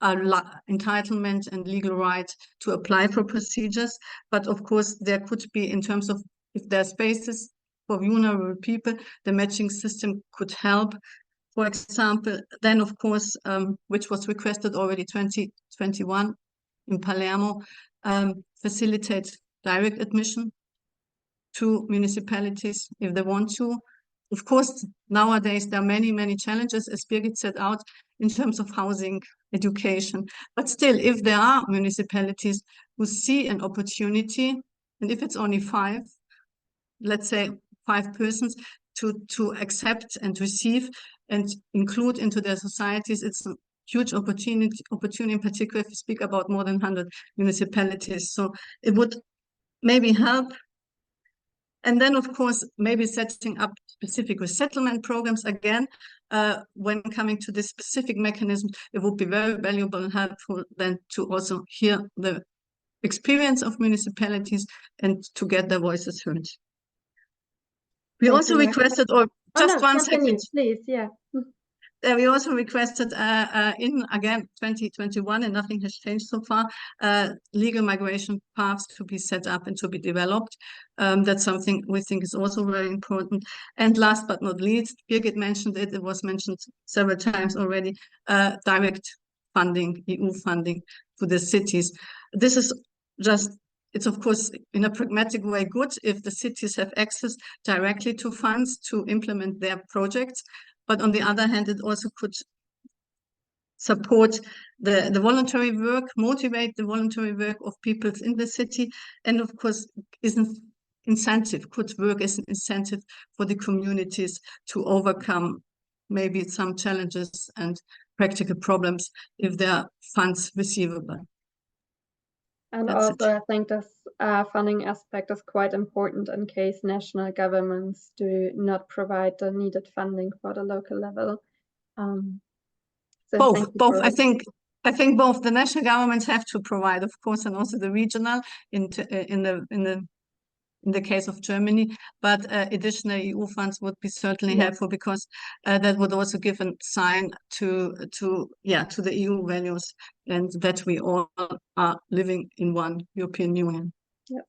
entitlement and legal right to apply for procedures. But of course, there could be, in terms of if there are spaces for vulnerable people, the matching system could help. For example, then of course, which was requested already 2021 in Palermo, facilitate direct admission to municipalities if they want to. Of course, nowadays there are many, many challenges, as Birgit set out, in terms of housing, education. But still, if there are municipalities who see an opportunity, and if it's only 5, let's say 5 persons, to accept and receive and include into their societies, it's a huge opportunity, in particular if we speak about more than 100 municipalities. So it would maybe help. And then, of course, maybe setting up specific resettlement programs again. When coming to this specific mechanism, it would be very valuable and helpful then to also hear the experience of municipalities and to get their voices heard. We also requested, or just one second, please, yeah. We also requested in, again, 2021, and nothing has changed so far, legal migration paths to be set up and to be developed. That's something we think is also very important. And last but not least, Birgit mentioned it, it was mentioned several times already, direct funding, EU funding to the cities. This is just, it's of course in a pragmatic way good if the cities have access directly to funds to implement their projects. But on the other hand, it also could support the voluntary work, motivate the voluntary work of people in the city, and of course is an incentive, could work as an incentive for the communities to overcome maybe some challenges and practical problems if there are funds receivable. And That's also, it. I think this funding aspect is quite important in case national governments do not provide the needed funding for the local level. So Both. I think both the national governments have to provide, of course, and also the regional in the case of Germany. But additional EU funds would be certainly helpful, because that would also give a sign to the EU values, and that we all are living in one European Union. Yes,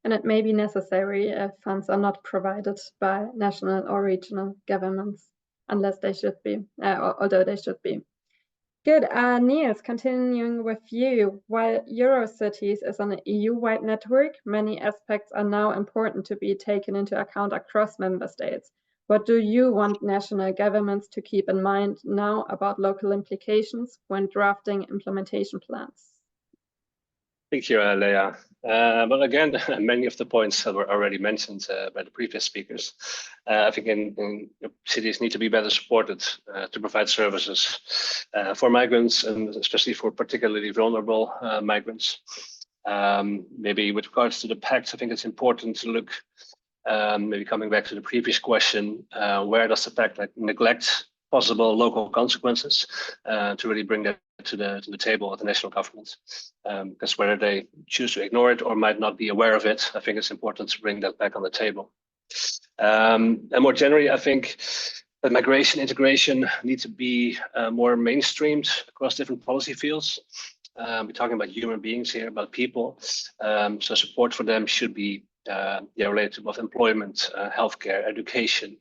and it may be necessary if funds are not provided by national or regional governments, unless they should be, although they should be. Good. Niels, continuing with you, while Eurocities is an EU-wide network, many aspects are now important to be taken into account across member states. What do you want national governments to keep in mind now about local implications when drafting implementation plans? Thank you, Leah. But again, many of the points that were already mentioned by the previous speakers. I think in cities need to be better supported to provide services for migrants, and especially for particularly vulnerable migrants. Maybe with regards to the Pact, I think it's important to look, maybe coming back to the previous question, where does the Pact neglect possible local consequences, to really bring that to the table at the national government. Because whether they choose to ignore it or might not be aware of it, I think it's important to bring that back on the table. And more generally, I think that migration integration needs to be more mainstreamed across different policy fields. We're talking about human beings here, about people. So support for them should be related to both employment, healthcare, education,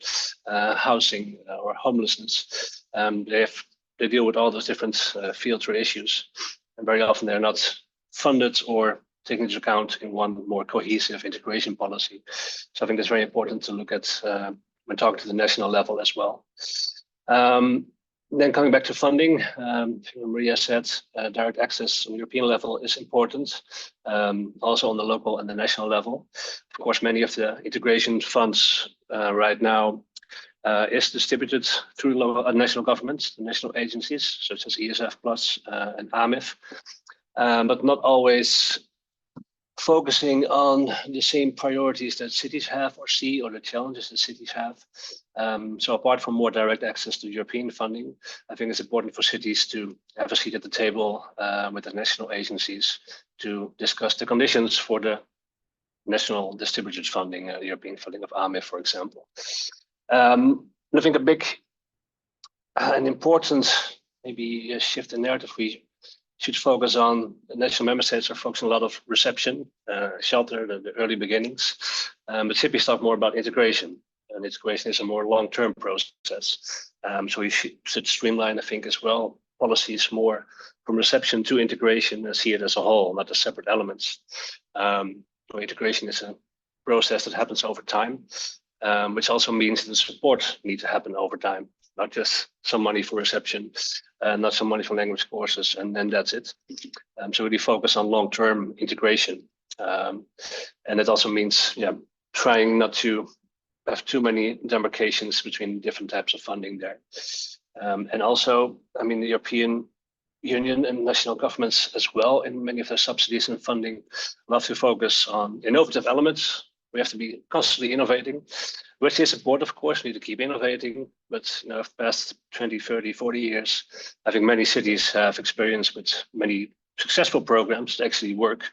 housing, or homelessness. They deal with all those different fields or issues, and very often they're not funded or taken into account in one more cohesive integration policy. So I think that's very important to look at when talking to the national level as well. Then coming back to funding, Maria said direct access on the European level is important, also on the local and the national level. Of course, many of the integration funds right now is distributed through local national governments, the national agencies, such as ESF Plus and AMIF, but not always focusing on the same priorities that cities have or see, or the challenges that cities have. So apart from more direct access to European funding, I think it's important for cities to have a seat at the table with the national agencies to discuss the conditions for the national distributed funding, European funding of AMIF, for example. And I think a big and important maybe shift in narrative we should focus on. The national member states are focusing a lot of reception, shelter, the early beginnings, but cities talk more about integration, and integration is a more long-term process. So we should streamline, I think, as well, policies more from reception to integration and see it as a whole, not as separate elements. So integration is a process that happens over time, which also means that the support needs to happen over time, not just some money for reception, not some money for language courses, and then that's it. So really focus on long-term integration. And it also means trying not to have too many demarcations between different types of funding there. And also, I mean, the European Union and national governments as well, in many of their subsidies and funding, love to focus on innovative elements. We have to be constantly innovating, which is important, of course. We need to keep innovating, but past 20, 30, 40 years, I think many cities have experience with many successful programs that actually work,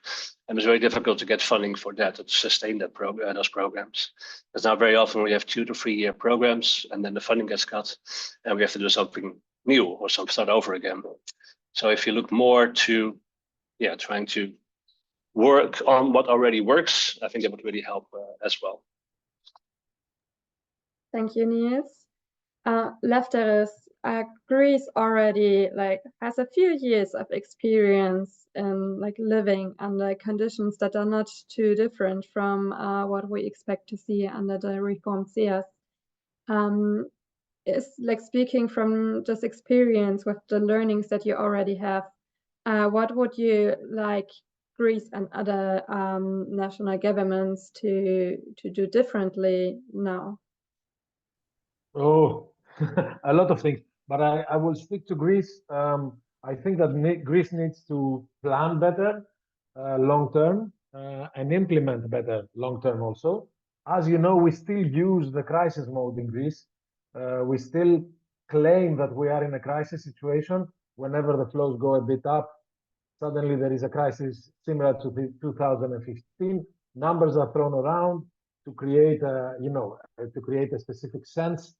and it's very difficult to get funding for that, to sustain that those programs. Because now very often we have 2 to 3 year programs, and then the funding gets cut, and we have to do something new or start over again. So if you look more to, trying to work on what already works, I think that would really help as well. Thank you, Niels. Lefteris, Greece already has a few years of experience in living under conditions that are not too different from what we expect to see under the reformed CEAS. Is speaking from just experience with the learnings that you already have, what would you like Greece and other national governments to do differently now? Oh, a lot of things, but I will stick to Greece. I think that Greece needs to plan better long term and implement better long term also. As you know, we still use the crisis mode in Greece. We still claim that we are in a crisis situation. Whenever the flows go a bit up, suddenly there is a crisis similar to 2015. Numbers are thrown around to create a specific sense,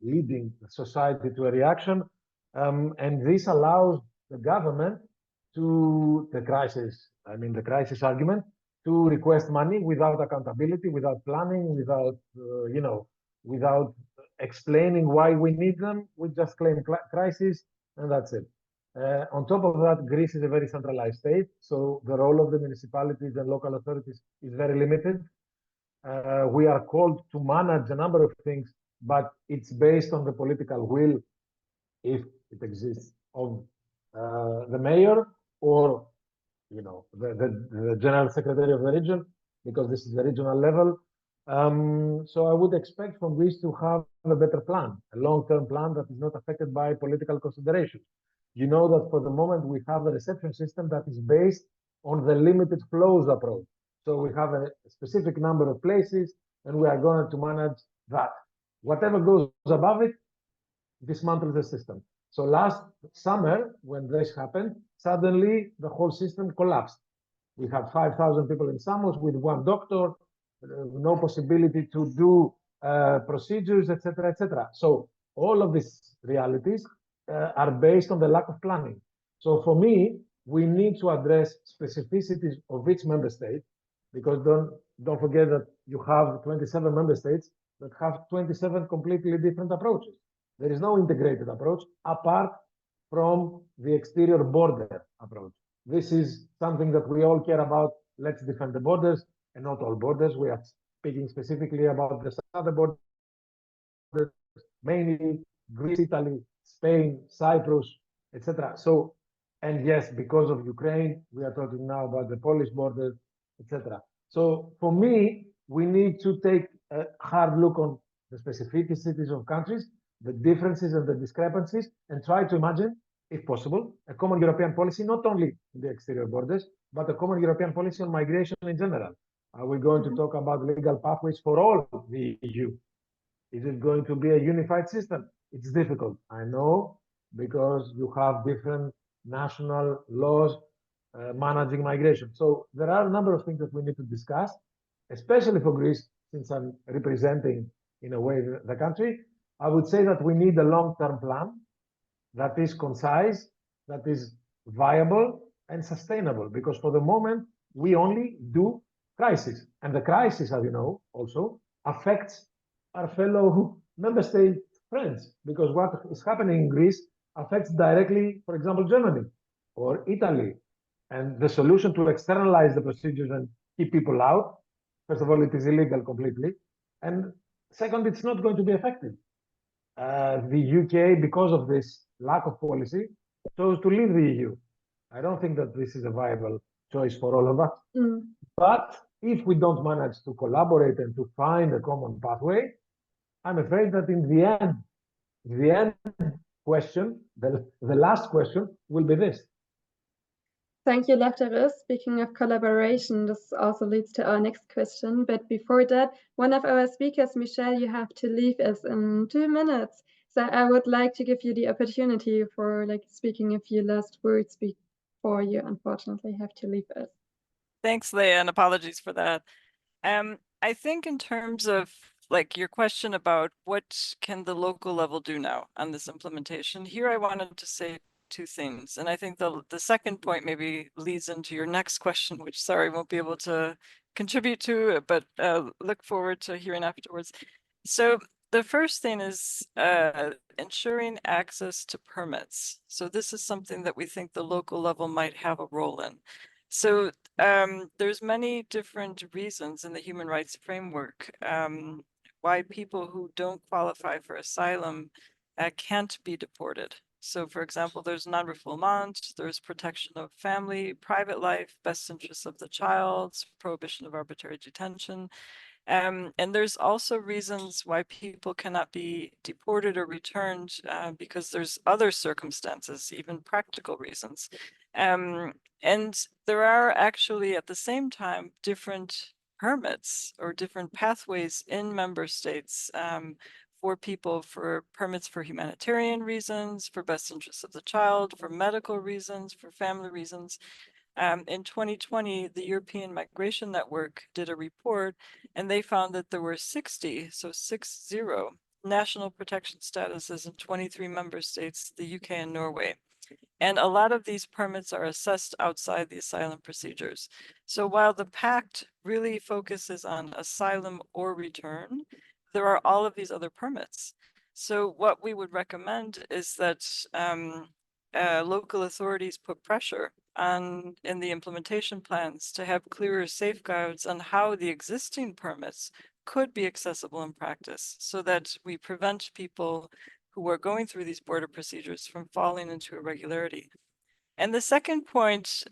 leading society to a reaction, and this allows the government to the crisis argument, to request money without accountability, without planning, without explaining why we need them. We just claim crisis, and that's it. On top of that, Greece is a very centralized state, so the role of the municipalities and local authorities is very limited. We are called to manage a number of things, but it's based on the political will, if it exists, of the mayor or the general secretary of the region, because this is the regional level. So I would expect from Greece to have a better plan, a long-term plan that is not affected by political considerations. You know that for the moment we have a reception system that is based on the limited flows approach. So we have a specific number of places, and we are going to manage that. Whatever goes above it dismantles the system. So last summer, when this happened, suddenly the whole system collapsed. We had 5,000 people in Samos with one doctor, no possibility to do procedures, etc., etc. So all of these realities are based on the lack of planning. So for me, we need to address specificities of each member state, because don't forget that you have 27 member states that have 27 completely different approaches. There is no integrated approach apart from the exterior border approach. This is something that we all care about. Let's defend the borders, and not all borders. We are speaking specifically about the southern borders, mainly Greece, Italy, Spain, Cyprus, etc. So, and yes, because of Ukraine, we are talking now about the Polish border, etc. So for me, we need to take a hard look on the specificities of countries, the differences and the discrepancies, and try to imagine, if possible, a common European policy, not only in the exterior borders, but a common European policy on migration in general. Are we going to talk about legal pathways for all the EU? Is it going to be a unified system? It's difficult, I know, because you have different national laws managing migration. So there are a number of things that we need to discuss, especially for Greece, since I'm representing, in a way, the country. I would say that we need a long-term plan that is concise, that is viable and sustainable, because for the moment, we only do crisis. And the crisis, as you know, also affects our fellow member state friends, because what is happening in Greece affects directly, for example, Germany or Italy. And the solution to externalize the procedures and keep people out, first of all, it is illegal completely. And second, it's not going to be effective. The UK, because of this lack of policy, chose to leave the EU. I don't think that this is a viable choice for all of us. But if we don't manage to collaborate and to find a common pathway, I'm afraid that in the end question, the last question will be this. Thank you, Lefteris. Speaking of collaboration, this also leads to our next question. But before that, one of our speakers, Michelle, you have to leave us in 2 minutes. So I would like to give you the opportunity for speaking a few last words before you unfortunately have to leave us. Thanks, Leah, and apologies for that. I think in terms of your question about what can the local level do now on this implementation, here I wanted to say 2 things. And I think the second point maybe leads into your next question, which sorry, won't be able to contribute to, but look forward to hearing afterwards. So the first thing is ensuring access to permits. So this is something that we think the local level might have a role in. So there's many different reasons in the human rights framework why people who don't qualify for asylum can't be deported. So for example, there's non-refoulement, there's protection of family, private life, best interests of the child, prohibition of arbitrary detention. And there's also reasons why people cannot be deported or returned because there's other circumstances, even practical reasons. And there are actually at the same time different permits or different pathways in member states for people, for permits for humanitarian reasons, for best interests of the child, for medical reasons, for family reasons. In 2020, the European Migration Network did a report, and they found that there were 60 national protection statuses in 23 member states, the UK and Norway. And a lot of these permits are assessed outside the asylum procedures. So while the Pact really focuses on asylum or return, there are all of these other permits. So what we would recommend is that local authorities put pressure in the implementation plans to have clearer safeguards on how the existing permits could be accessible in practice, so that we prevent people who are going through these border procedures from falling into irregularity. And the second point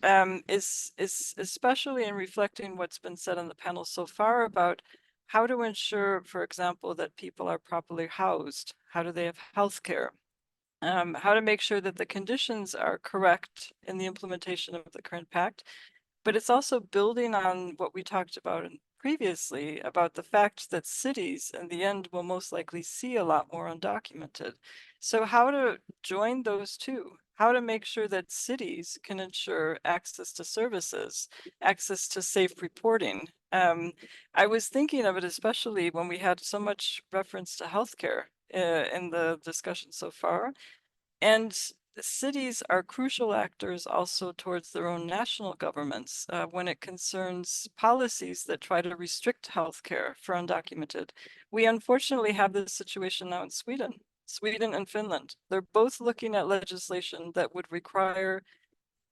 is especially in reflecting what's been said on the panel so far about how to ensure, for example, that people are properly housed. How do they have health care? How to make sure that the conditions are correct in the implementation of the current pact. But it's also building on what we talked about previously about the fact that cities in the end will most likely see a lot more undocumented. So how to join those two? How to make sure that cities can ensure access to services, access to safe reporting. I was thinking of it especially when we had so much reference to healthcare in the discussion so far. And cities are crucial actors also towards their own national governments when it concerns policies that try to restrict healthcare for undocumented. We unfortunately have this situation now in Sweden and Finland. They're both looking at legislation that would require,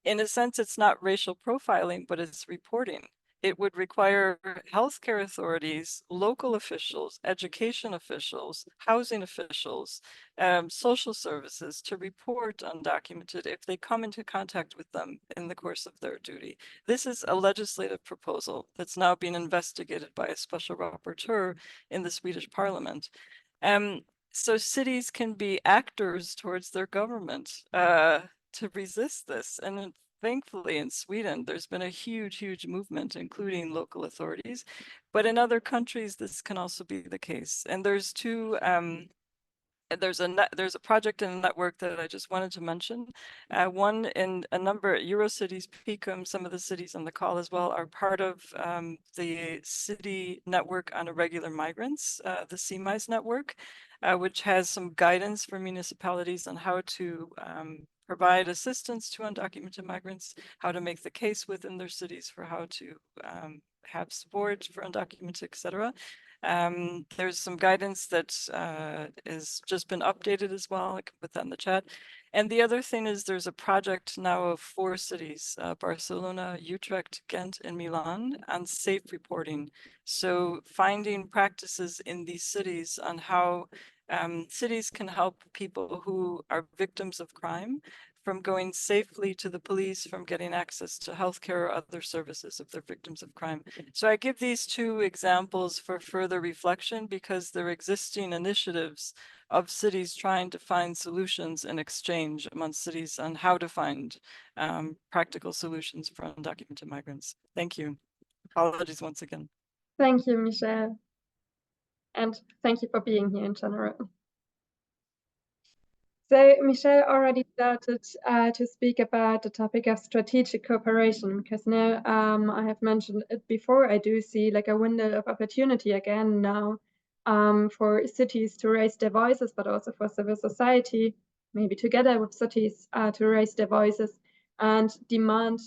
in a sense, it's not racial profiling, but it's reporting. It would require healthcare authorities, local officials, education officials, housing officials, social services to report undocumented if they come into contact with them in the course of their duty. This is a legislative proposal that's now being investigated by a special rapporteur in the Swedish parliament. So cities can be actors towards their government to resist this. And thankfully in Sweden, there's been a huge movement, including local authorities. But in other countries, this can also be the case. And there's two, there's a project and a network that I just wanted to mention. One in a number, Eurocities, PICUM, some of the cities on the call as well are part of the city network on irregular migrants, the CEAS network, which has some guidance for municipalities on how to provide assistance to undocumented migrants, how to make the case within their cities for how to have support for undocumented, etc. There's some guidance that has just been updated as well. I can put that in the chat. And the other thing is there's a project now of 4 cities, Barcelona, Utrecht, Ghent, and Milan, on safe reporting. So finding practices in these cities on how cities can help people who are victims of crime from going safely to the police, from getting access to healthcare or other services if they're victims of crime. So I give these 2 examples for further reflection because they're existing initiatives of cities trying to find solutions and exchange among cities on how to find practical solutions for undocumented migrants. Thank you. Apologies once again. Thank you, Michelle. And thank you for being here in general. So Michelle already started to speak about the topic of strategic cooperation, because now I have mentioned it before, I do see like a window of opportunity again now for cities to raise their voices, but also for civil society, maybe together with cities to raise their voices and demand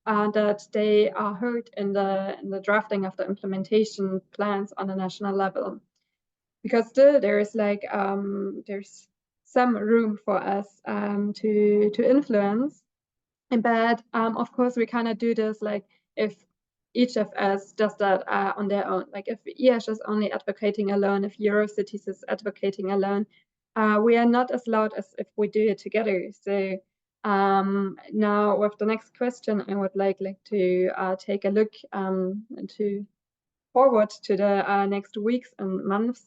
that they are heard in the drafting of the implementation plans on a national level. Because still there is like there's some room for us to influence, but of course we cannot do this like if each of us does that on their own. Like if EASH is only advocating alone, if Eurocities is advocating alone, we are not as loud as if we do it together. So now with the next question, I would like to take a look to forward to the next weeks and months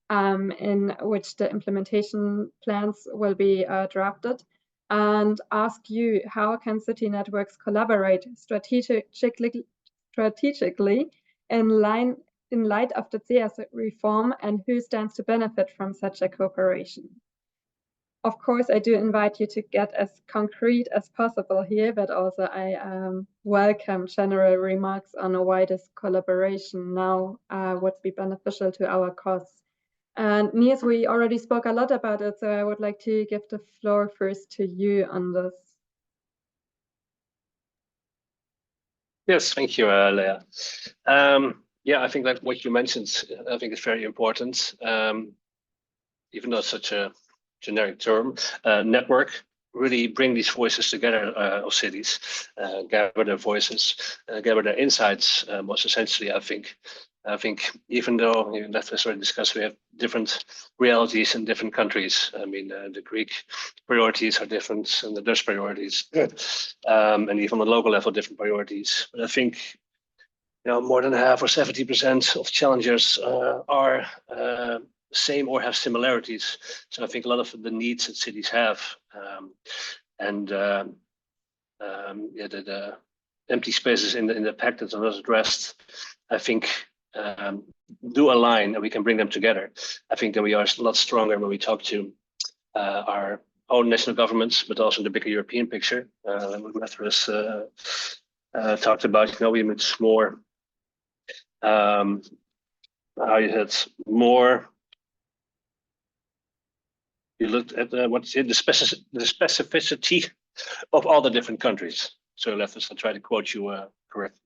in which the implementation plans will be drafted, and ask you, how can city networks collaborate strategically in light of the CEAS-reform, and who stands to benefit from such a cooperation? Of course, I do invite you to get as concrete as possible here, but also I welcome general remarks on why this collaboration now would be beneficial to our cause. And Niels, we already spoke a lot about it, so I would like to give the floor first to you on this. Yes, thank you, Leah. Yeah, I think that what you mentioned, I think is very important. Even though it's such a generic term, network, really bring these voices together of cities, gather their voices, gather their insights, most essentially, I think even though, that was already discussed, we have different realities in different countries. I mean, the Greek priorities are different and the Dutch priorities, and even on the local level, different priorities. But I think, more than half or 70% of challengers are same or have similarities. So I think a lot of the needs that cities have, and the empty spaces in the Pact that are not addressed, I think do align and we can bring them together, I think that we are a lot stronger when we talk to our own national governments, but also the bigger European picture. What Matthias talked about, you know, we much more, how you had more, you looked at what's it, the specificity of all the different countries. So let us try to quote you correctly.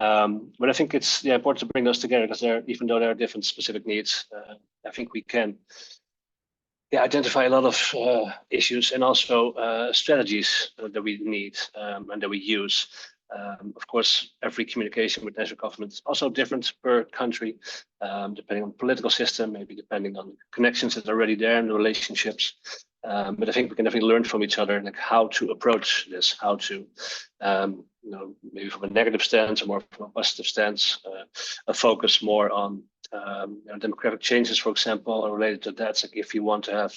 But I think it's important to bring those together because even though there are different specific needs, I think we can identify a lot of issues and also strategies that we need and that we use. Of course, every communication with national government is also different per country, depending on the political system, maybe depending on the connections that are already there and the relationships. But I think we can definitely learn from each other, like how to approach this, how to, you know, maybe from a negative stance or more from a positive stance, a focus more on you know, demographic changes, for example, are related to that. Like if you want to have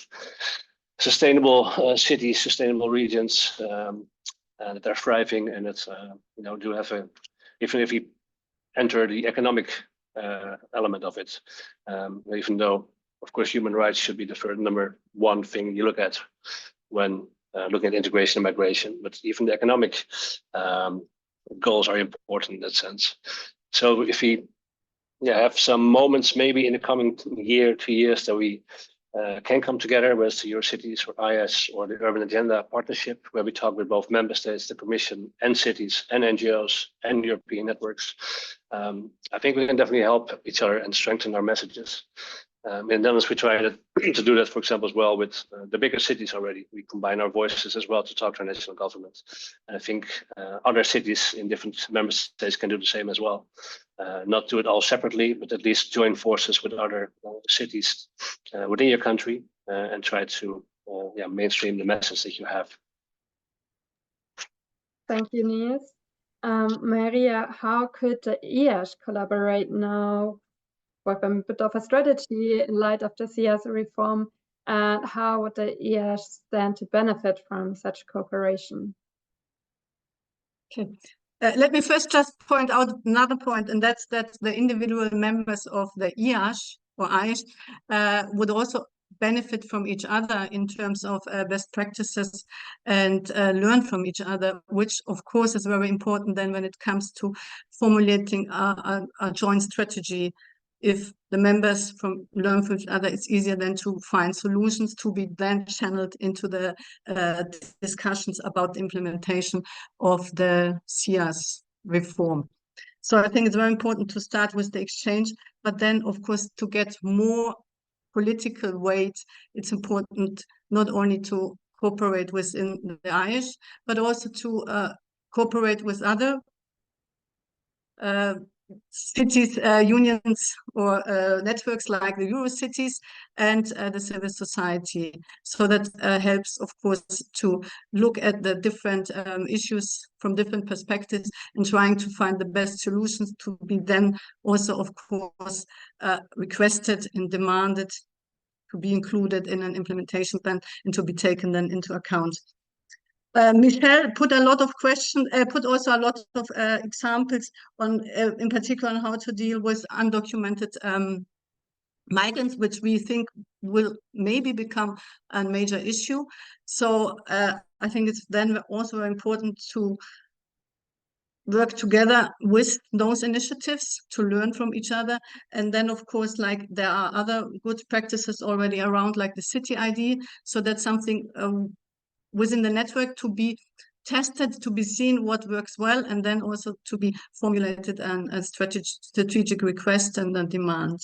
sustainable cities, sustainable regions that are thriving and that you know, do have a, even if you enter the economic element of it, even though of course human rights should be the number one thing you look at when looking at integration and migration, but even the economic goals are important in that sense. So if we have some moments maybe in the coming year, 2 years that we can come together, whether it's the Eurocities or IAS or the Urban Agenda Partnership, where we talk with both member states, the Commission, and cities, and NGOs, and European networks. I think we can definitely help each other and strengthen our messages. And then as we try to do that, for example, as well with the bigger cities already, we combine our voices as well to talk to our national governments. And I think other cities in different member states can do the same as well. Not do it all separately, but at least join forces with other cities within your country and try to mainstream the message that you have. Thank you, Niels. Maria, how could the EAS collaborate now with a bit of a strategy in light of the CEAS-reform, and how would the EAS stand to benefit from such cooperation? Okay. Let me first just point out another point, and that's that the individual members of the EAS or IAS would also benefit from each other in terms of best practices and learn from each other, which of course is very important then when it comes to formulating a joint strategy. If the members learn from each other, it's easier then to find solutions to be then channeled into the discussions about the implementation of the CEAS reform. So I think it's very important to start with the exchange, but then of course to get more political weight, it's important not only to cooperate within the IAS, but also to cooperate with other cities, unions, or networks like the Eurocities and the civil society. So that helps, of course, to look at the different issues from different perspectives and trying to find the best solutions to be then also, of course, requested and demanded to be included in an implementation plan and to be taken then into account. Michelle put a lot of questions, put also a lot of examples on, in particular, on how to deal with undocumented migrants, which we think will maybe become a major issue. So I think it's then also important to work together with those initiatives to learn from each other. And then, of course, like there are other good practices already around, like the city ID. So that's something within the network to be tested, to be seen what works well, and then also to be formulated and strategic request and then demand.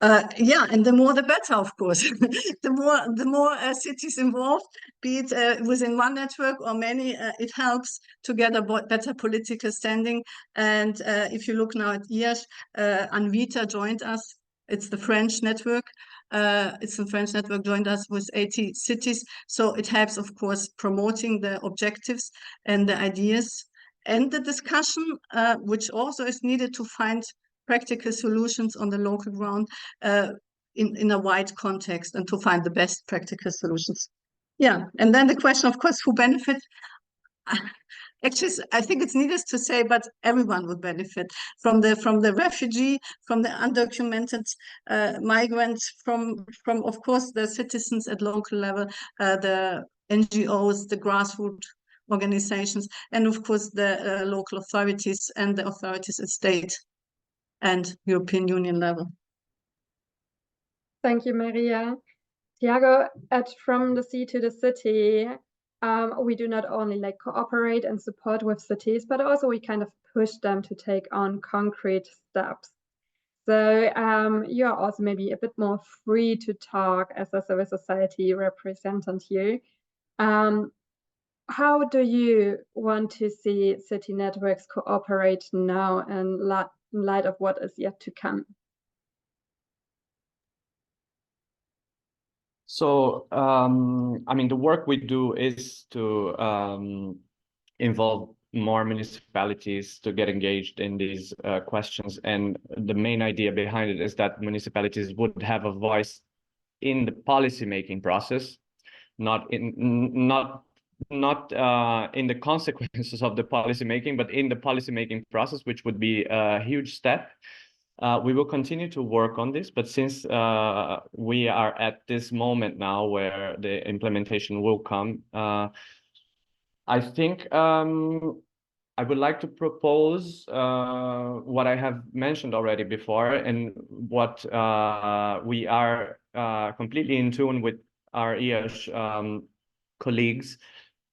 And the more the better, of course. the more cities involved, be it within one network or many, it helps to get a better political standing. And if you look now at EAS, Anvita joined us. It's the French network. Joined us with 80 cities. So it helps, of course, promoting the objectives and the ideas and the discussion, which also is needed to find practical solutions on the local ground in a wide context and to find the best practical solutions. Yeah, and then the question, of course, who benefits? actually, I think it's needless to say, but everyone would benefit from the refugee, from the undocumented migrants, from of course the citizens at local level, the NGOs, the grassroots organizations, and of course the local authorities and the authorities at state and European Union level. Thank you, Maria. Tiago, at From the Sea to the City, we do not only like cooperate and support with cities, but also we kind of push them to take on concrete steps. So you are also maybe a bit more free to talk as a civil society representative here. How do you want to see city networks cooperate now in light of what is yet to come? So, I mean, the work we do is to involve more municipalities to get engaged in these questions. And the main idea behind it is that municipalities would have a voice in the policy-making process, not in the consequences of the policy-making, but in the policy-making process, which would be a huge step. We will continue to work on this, but since we are at this moment now where the implementation will come, I think I would like to propose what I have mentioned already before, and what we are completely in tune with our EASH colleagues,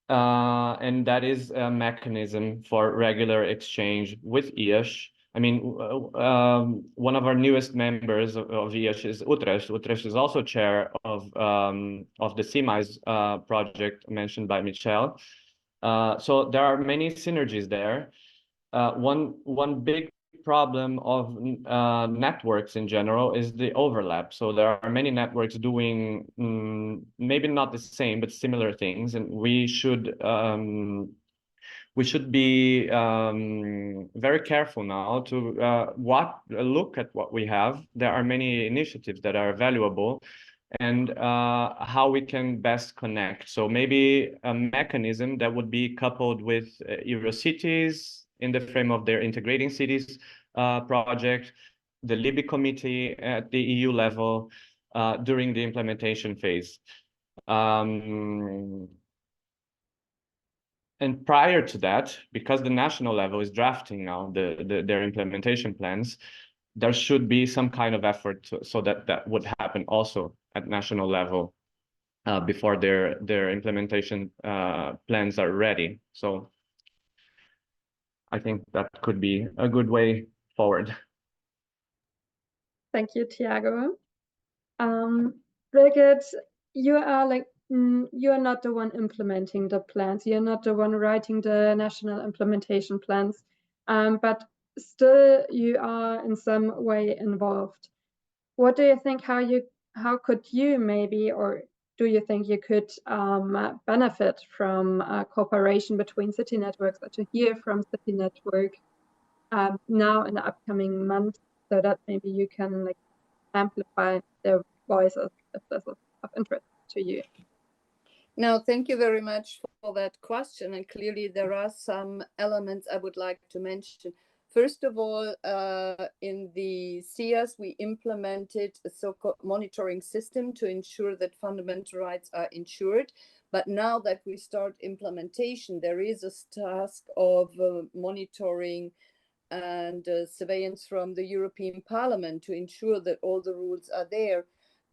and that is a mechanism for regular exchange with EASH. I mean, one of our newest members of EASH is Utrecht. Utrecht is also chair of the CEAS project mentioned by Michelle. So there are many synergies there. One big problem of networks in general is the overlap. So there are many networks doing maybe not the same, but similar things, and we should be very careful now to look at what we have. There are many initiatives that are valuable, and how we can best connect. So maybe a mechanism that would be coupled with Eurocities in the frame of their Integrating Cities project, the Libby Committee at the EU level during the implementation phase. And prior to that, because the national level is drafting now their implementation plans, there should be some kind of effort so that would happen also at national level before their implementation plans are ready. So I think that could be a good way forward. Thank you, Tiago. Birgit, you are you're not the one implementing the plans. You're not the one writing the national implementation plans, but still you are in some way involved. What do you think, how could you maybe, or do you think you could benefit from cooperation between city networks, or to hear from city network now in the upcoming months, so that maybe you can amplify their voices if this is of interest to you? Now, thank you very much for that question. And clearly there are some elements I would like to mention. First of all, in the CEAS, we implemented a so-called monitoring system to ensure that fundamental rights are ensured. But now that we start implementation, there is a task of monitoring and surveillance from the European Parliament to ensure that all the rules are there.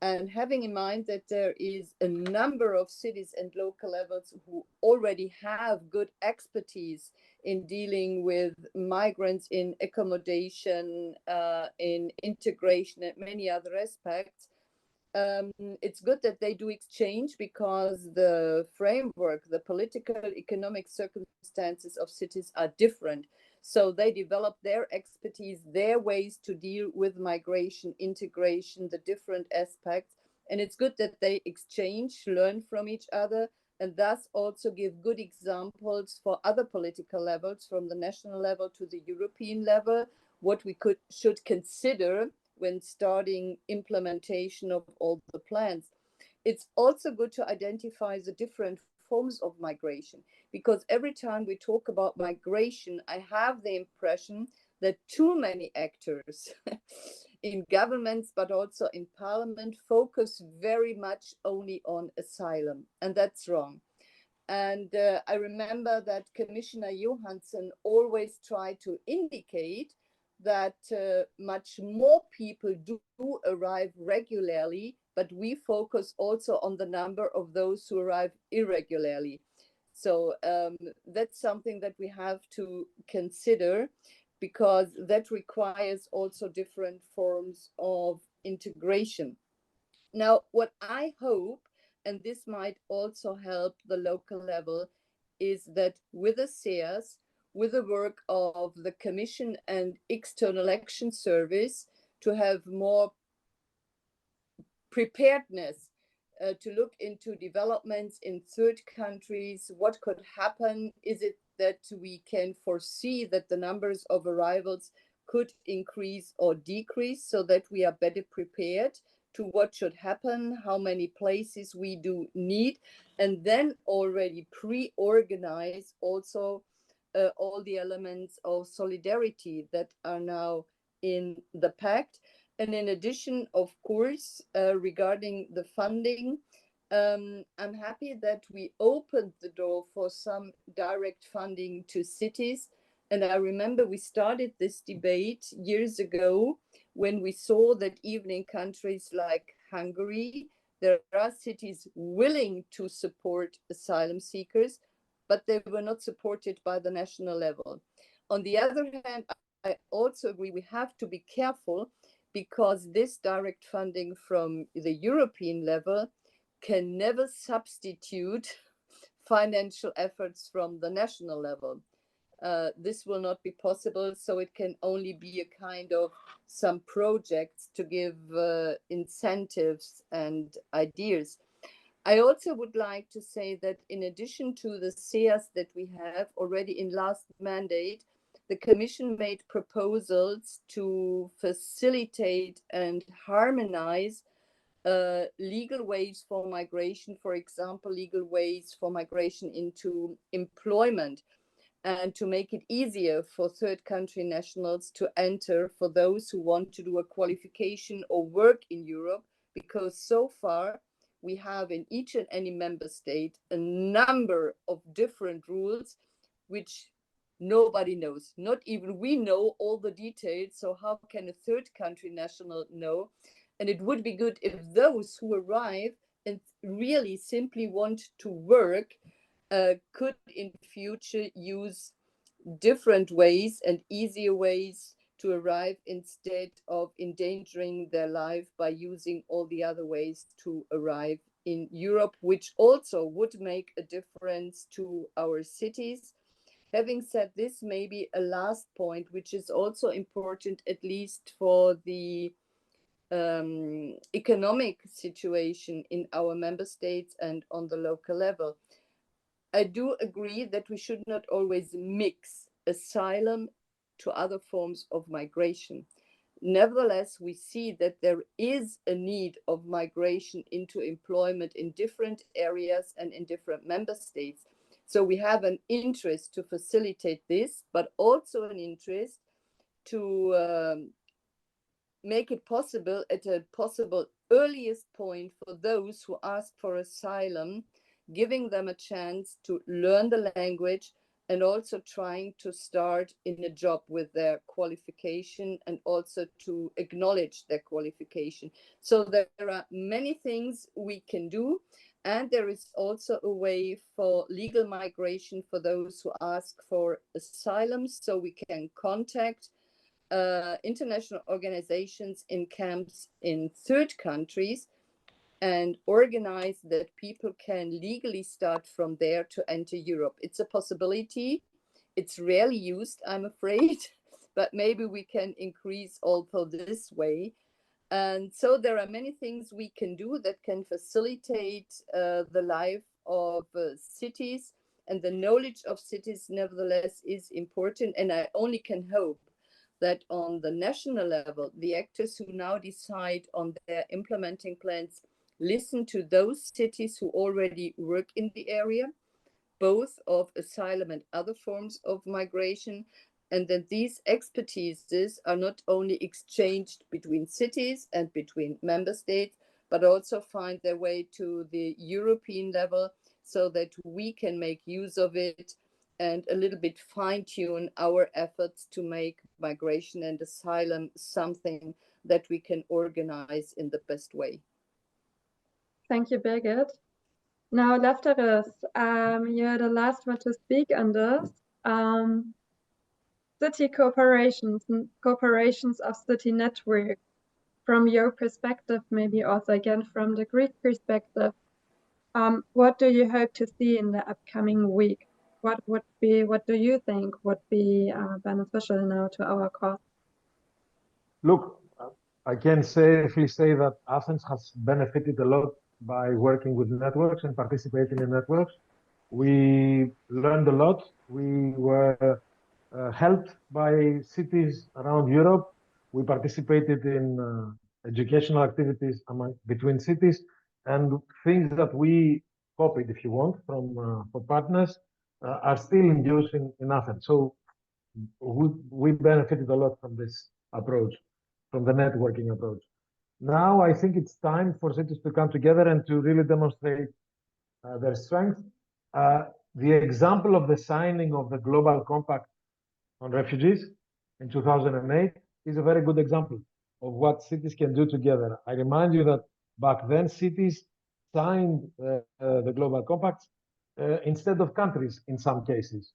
And having in mind that there is a number of cities and local levels who already have good expertise in dealing with migrants, in accommodation, in integration, and many other aspects, it's good that they do exchange, because the framework, the political, economic circumstances of cities are different. So they develop their expertise, their ways to deal with migration, integration, the different aspects. And it's good that they exchange, learn from each other, and thus also give good examples for other political levels, from the national level to the European level, what we should consider when starting implementation of all the plans. It's also good to identify the different forms of migration. Because every time we talk about migration, I have the impression that too many actors in governments, but also in parliament, focus very much only on asylum, and that's wrong. And I remember that Commissioner Johansson always tried to indicate that much more people do arrive regularly, but we focus also on the number of those who arrive irregularly. So that's something that we have to consider, because that requires also different forms of integration. Now, what I hope, and this might also help the local level, is that with the CEAS, with the work of the Commission and External Action Service, to have more preparedness to look into developments in third countries. What could happen? Is it that we can foresee that the numbers of arrivals could increase or decrease, so that we are better prepared to what should happen, how many places we do need, and then already pre-organize also all the elements of solidarity that are now in the Pact. And in addition, of course, regarding the funding, I'm happy that we opened the door for some direct funding to cities. And I remember we started this debate years ago when we saw that even in countries like Hungary, there are cities willing to support asylum seekers, but they were not supported by the national level. On the other hand, I also agree we have to be careful, because this direct funding from the European level can never substitute financial efforts from the national level. This will not be possible, so it can only be a kind of some projects to give incentives and ideas. I also would like to say that in addition to the CEAS that we have already in last mandate, the Commission made proposals to facilitate and harmonize legal ways for migration, for example, legal ways for migration into employment, and to make it easier for third country nationals to enter for those who want to do a qualification or work in Europe, because so far we have in each and any member state a number of different rules which nobody knows. Not even we know all the details, so how can a third country national know? And it would be good if those who arrive and really simply want to work could in future use different ways and easier ways to arrive, instead of endangering their life by using all the other ways to arrive in Europe, which also would make a difference to our cities. Having said this, maybe a last point, which is also important, at least for the economic situation in our member states and on the local level. I do agree that we should not always mix asylum to other forms of migration. Nevertheless, we see that there is a need of migration into employment in different areas and in different member states. So we have an interest to facilitate this, but also an interest to make it possible at a possible earliest point for those who ask for asylum, giving them a chance to learn the language and also trying to start in a job with their qualification and also to acknowledge their qualification. So there are many things we can do. And there is also a way for legal migration for those who ask for asylum. So we can contact international organizations in camps in third countries and organize that people can legally start from there to enter Europe. It's a possibility. It's rarely used, I'm afraid, but maybe we can increase also this way. And so there are many things we can do that can facilitate the life of cities, and the knowledge of cities nevertheless is important. And I only can hope that on the national level, the actors who now decide on their implementing plans listen to those cities who already work in the area, both of asylum and other forms of migration, and that these expertises are not only exchanged between cities and between member states, but also find their way to the European level so that we can make use of it and a little bit fine-tune our efforts to make migration and asylum something that we can organize in the best way. Thank you, Birgit. Now, Lefteris, you're the last one to speak on this. City cooperations of city network. From your perspective, maybe also again from the Greek perspective, what do you hope to see in the upcoming week? What do you think would be beneficial now to our cause? Look, I can safely say that Athens has benefited a lot by working with networks and participating in networks. We learned a lot. We were helped by cities around Europe. We participated in educational activities between cities, and things that we copied, if you want, from partners are still in use in Athens. So we benefited a lot from this approach, from the networking approach. Now I think it's time for cities to come together and to really demonstrate their strength. The example of the signing of the Global Compact on refugees in 2008 is a very good example of what cities can do together. I remind you that back then cities signed the Global Compact instead of countries in some cases.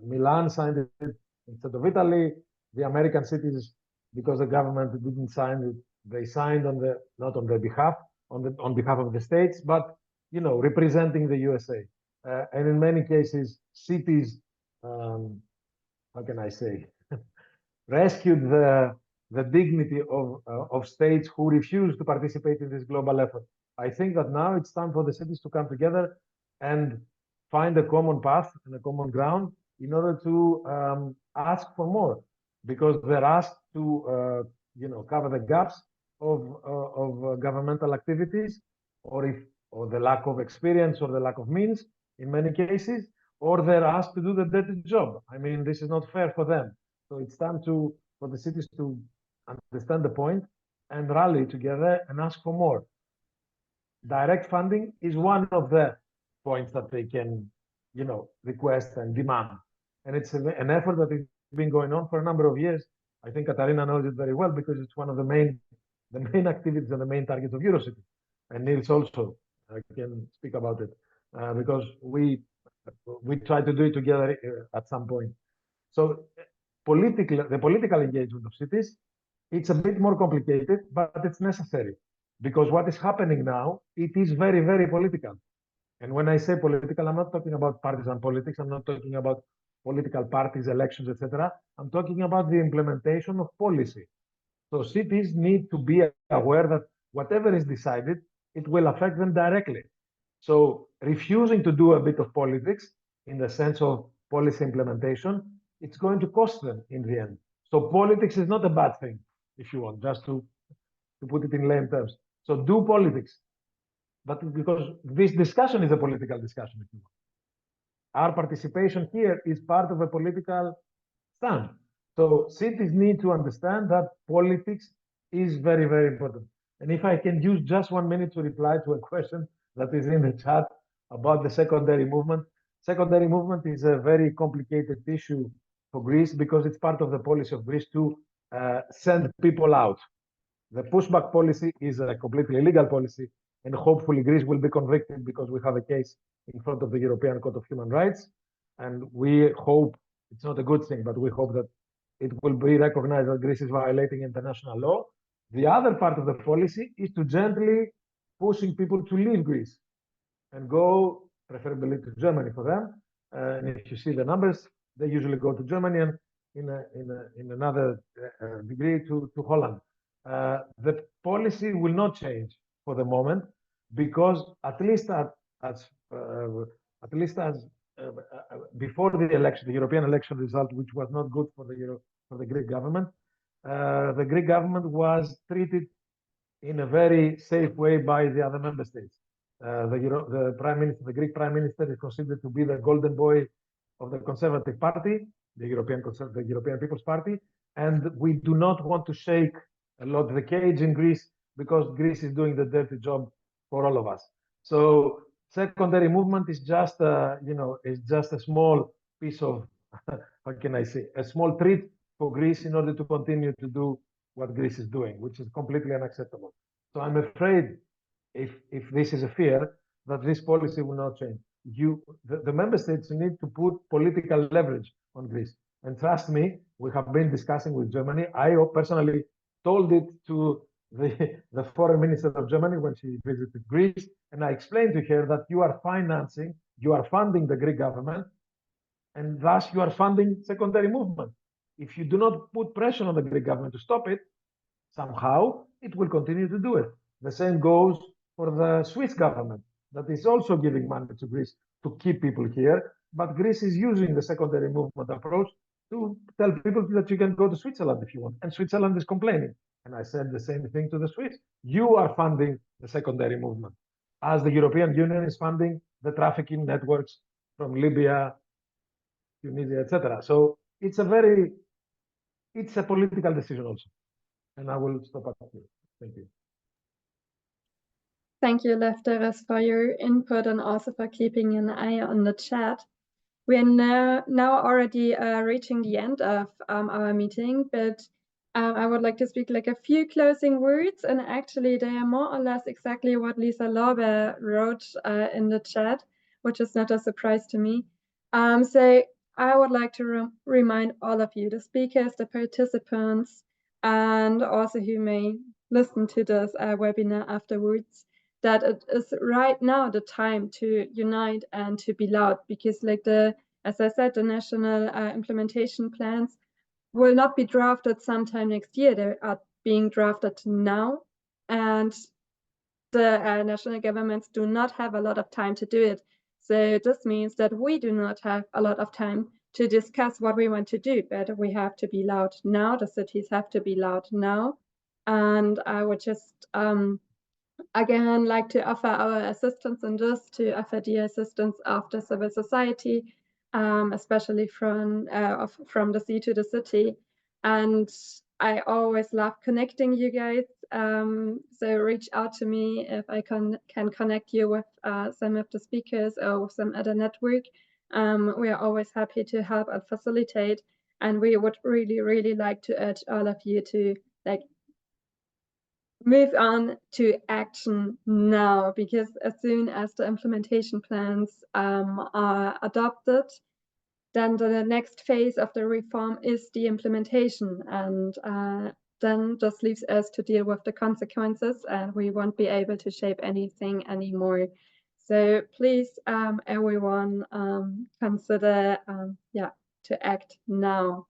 Milan signed it instead of Italy. The American cities, because the government didn't sign it, they signed not on their behalf, on behalf of the states, but representing the USA. And in many cases, cities, how can I say, rescued the dignity of states who refused to participate in this global effort. I think that now it's time for the cities to come together and find a common path and a common ground in order to ask for more, because they're asked to cover the gaps of governmental activities, or the lack of experience or the lack of means in many cases, or they're asked to do the dirty job. I mean, this is not fair for them. So it's time for the cities to understand the point and rally together and ask for more. Direct funding is one of the points that they can, request and demand. And it's an effort that has been going on for a number of years. I think Katarina knows it very well because it's one of the main activities and the main targets of Eurocities. And Niels also can speak about it because we try to do it together at some point. So the political engagement of cities, it's a bit more complicated, but it's necessary, because what is happening now, it is very, very political. And when I say political, I'm not talking about partisan politics. I'm not talking about political parties, elections, etc. I'm talking about the implementation of policy. So cities need to be aware that whatever is decided, it will affect them directly. So refusing to do a bit of politics in the sense of policy implementation, it's going to cost them in the end. So politics is not a bad thing, if you want, just to put it in lame terms. So do politics, but because this discussion is a political discussion, if you want. Our participation here is part of a political stand. So cities need to understand that politics is very, very important. And if I can use just 1 minute to reply to a question that is in the chat about the secondary movement. Secondary movement is a very complicated issue for Greece because it's part of the policy of Greece to send people out. The pushback policy is a completely illegal policy, and hopefully Greece will be convicted because we have a case in front of the European Court of Human Rights. And we hope, it's not a good thing, but we hope that it will be recognized that Greece is violating international law. The other part of the policy is to gently pushing people to leave Greece and go preferably to Germany for them. And if you see the numbers, they usually go to Germany and in another degree to Holland. The policy will not change for the moment because at least as before the election, the European election result, which was not good for the Greek government, the Greek government was treated in a very safe way by the other member states. The prime minister, the Greek prime minister, is considered to be the golden boy of the Conservative Party, the European People's Party, and we do not want to shake a lot the cage in Greece because Greece is doing the dirty job for all of us. So secondary movement is just, is just a small piece of, how can I say, a small treat for Greece in order to continue to do what Greece is doing, which is completely unacceptable. So I'm afraid, if this is a fear, that this policy will not change. The member states need to put political leverage on Greece. And trust me, we have been discussing with Germany. I personally told it to the foreign minister of Germany when she visited Greece. And I explained to her that you are funding the Greek government, and thus you are funding secondary movement. If you do not put pressure on the Greek government to stop it, somehow it will continue to do it. The same goes for the Swiss government that is also giving money to Greece to keep people here. But Greece is using the secondary movement approach to tell people that you can go to Switzerland if you want. And Switzerland is complaining. And I said the same thing to the Swiss. You are funding the secondary movement, as the European Union is funding the trafficking networks from Libya, Tunisia, etc. So it's a political decision also. And I will stop at here. Thank you. Thank you, Lefteris, for your input and also for keeping an eye on the chat. We are now already reaching the end of our meeting, but I would like to speak like a few closing words, and actually they are more or less exactly what Lisa Lorber wrote in the chat, which is not a surprise to me. So I would like to remind all of you, the speakers, the participants, and also who may listen to this webinar afterwards, that it is right now the time to unite and to be loud, because as I said, the national implementation plans will not be drafted sometime next year. They are being drafted now, and the national governments do not have a lot of time to do it. So this means that we do not have a lot of time to discuss what we want to do, but we have to be loud now. The cities have to be loud now. And I would just again like to offer our assistance in this, to offer the assistance of the civil society, especially from the sea to the city. And I always love connecting you guys. So reach out to me if I can connect you with some of the speakers or with some other network. We are always happy to help and facilitate. And we would really, really like to urge all of you to move on to action now, because as soon as the implementation plans are adopted, then the next phase of the reform is the implementation, and then just leaves us to deal with the consequences, and we won't be able to shape anything anymore. So please, everyone, consider to act now.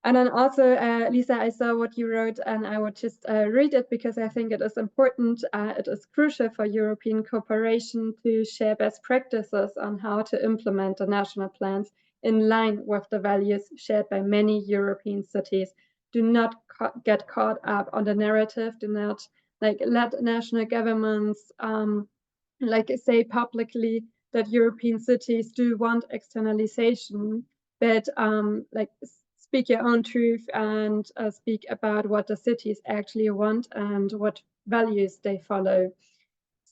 And then also, Lisa, I saw what you wrote, and I would just read it because I think it is important. It is crucial for European cooperation to share best practices on how to implement the national plans in line with the values shared by many European cities. Do not get caught up on the narrative. Do not let national governments say publicly that European cities do want externalization, but speak your own truth and speak about what the cities actually want and what values they follow.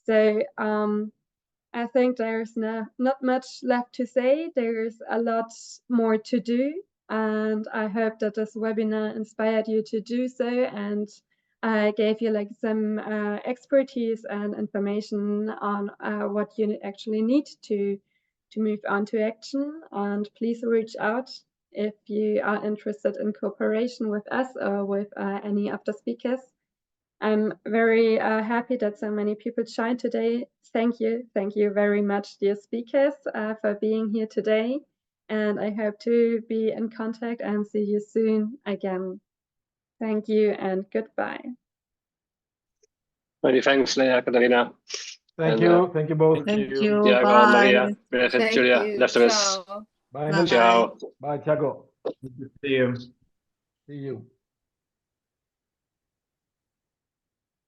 So I think there's not much left to say. There's a lot more to do, and I hope that this webinar inspired you to do so, and I gave you some expertise and information on what you actually need to move on to action. And please reach out if you are interested in cooperation with us or with any of the speakers. I'm very happy that so many people joined today. Thank you very much, dear speakers, for being here today. And I hope to be in contact and see you soon again. Thank you and goodbye. Many thanks, Lea, Katarina. Thank you both. Thank you. Tiago, Bye. Maria, Birgit, Thank Julia, you. Lefteris. Ciao. Bye. Bye. Ciao. Bye, Tiago. See you. See you.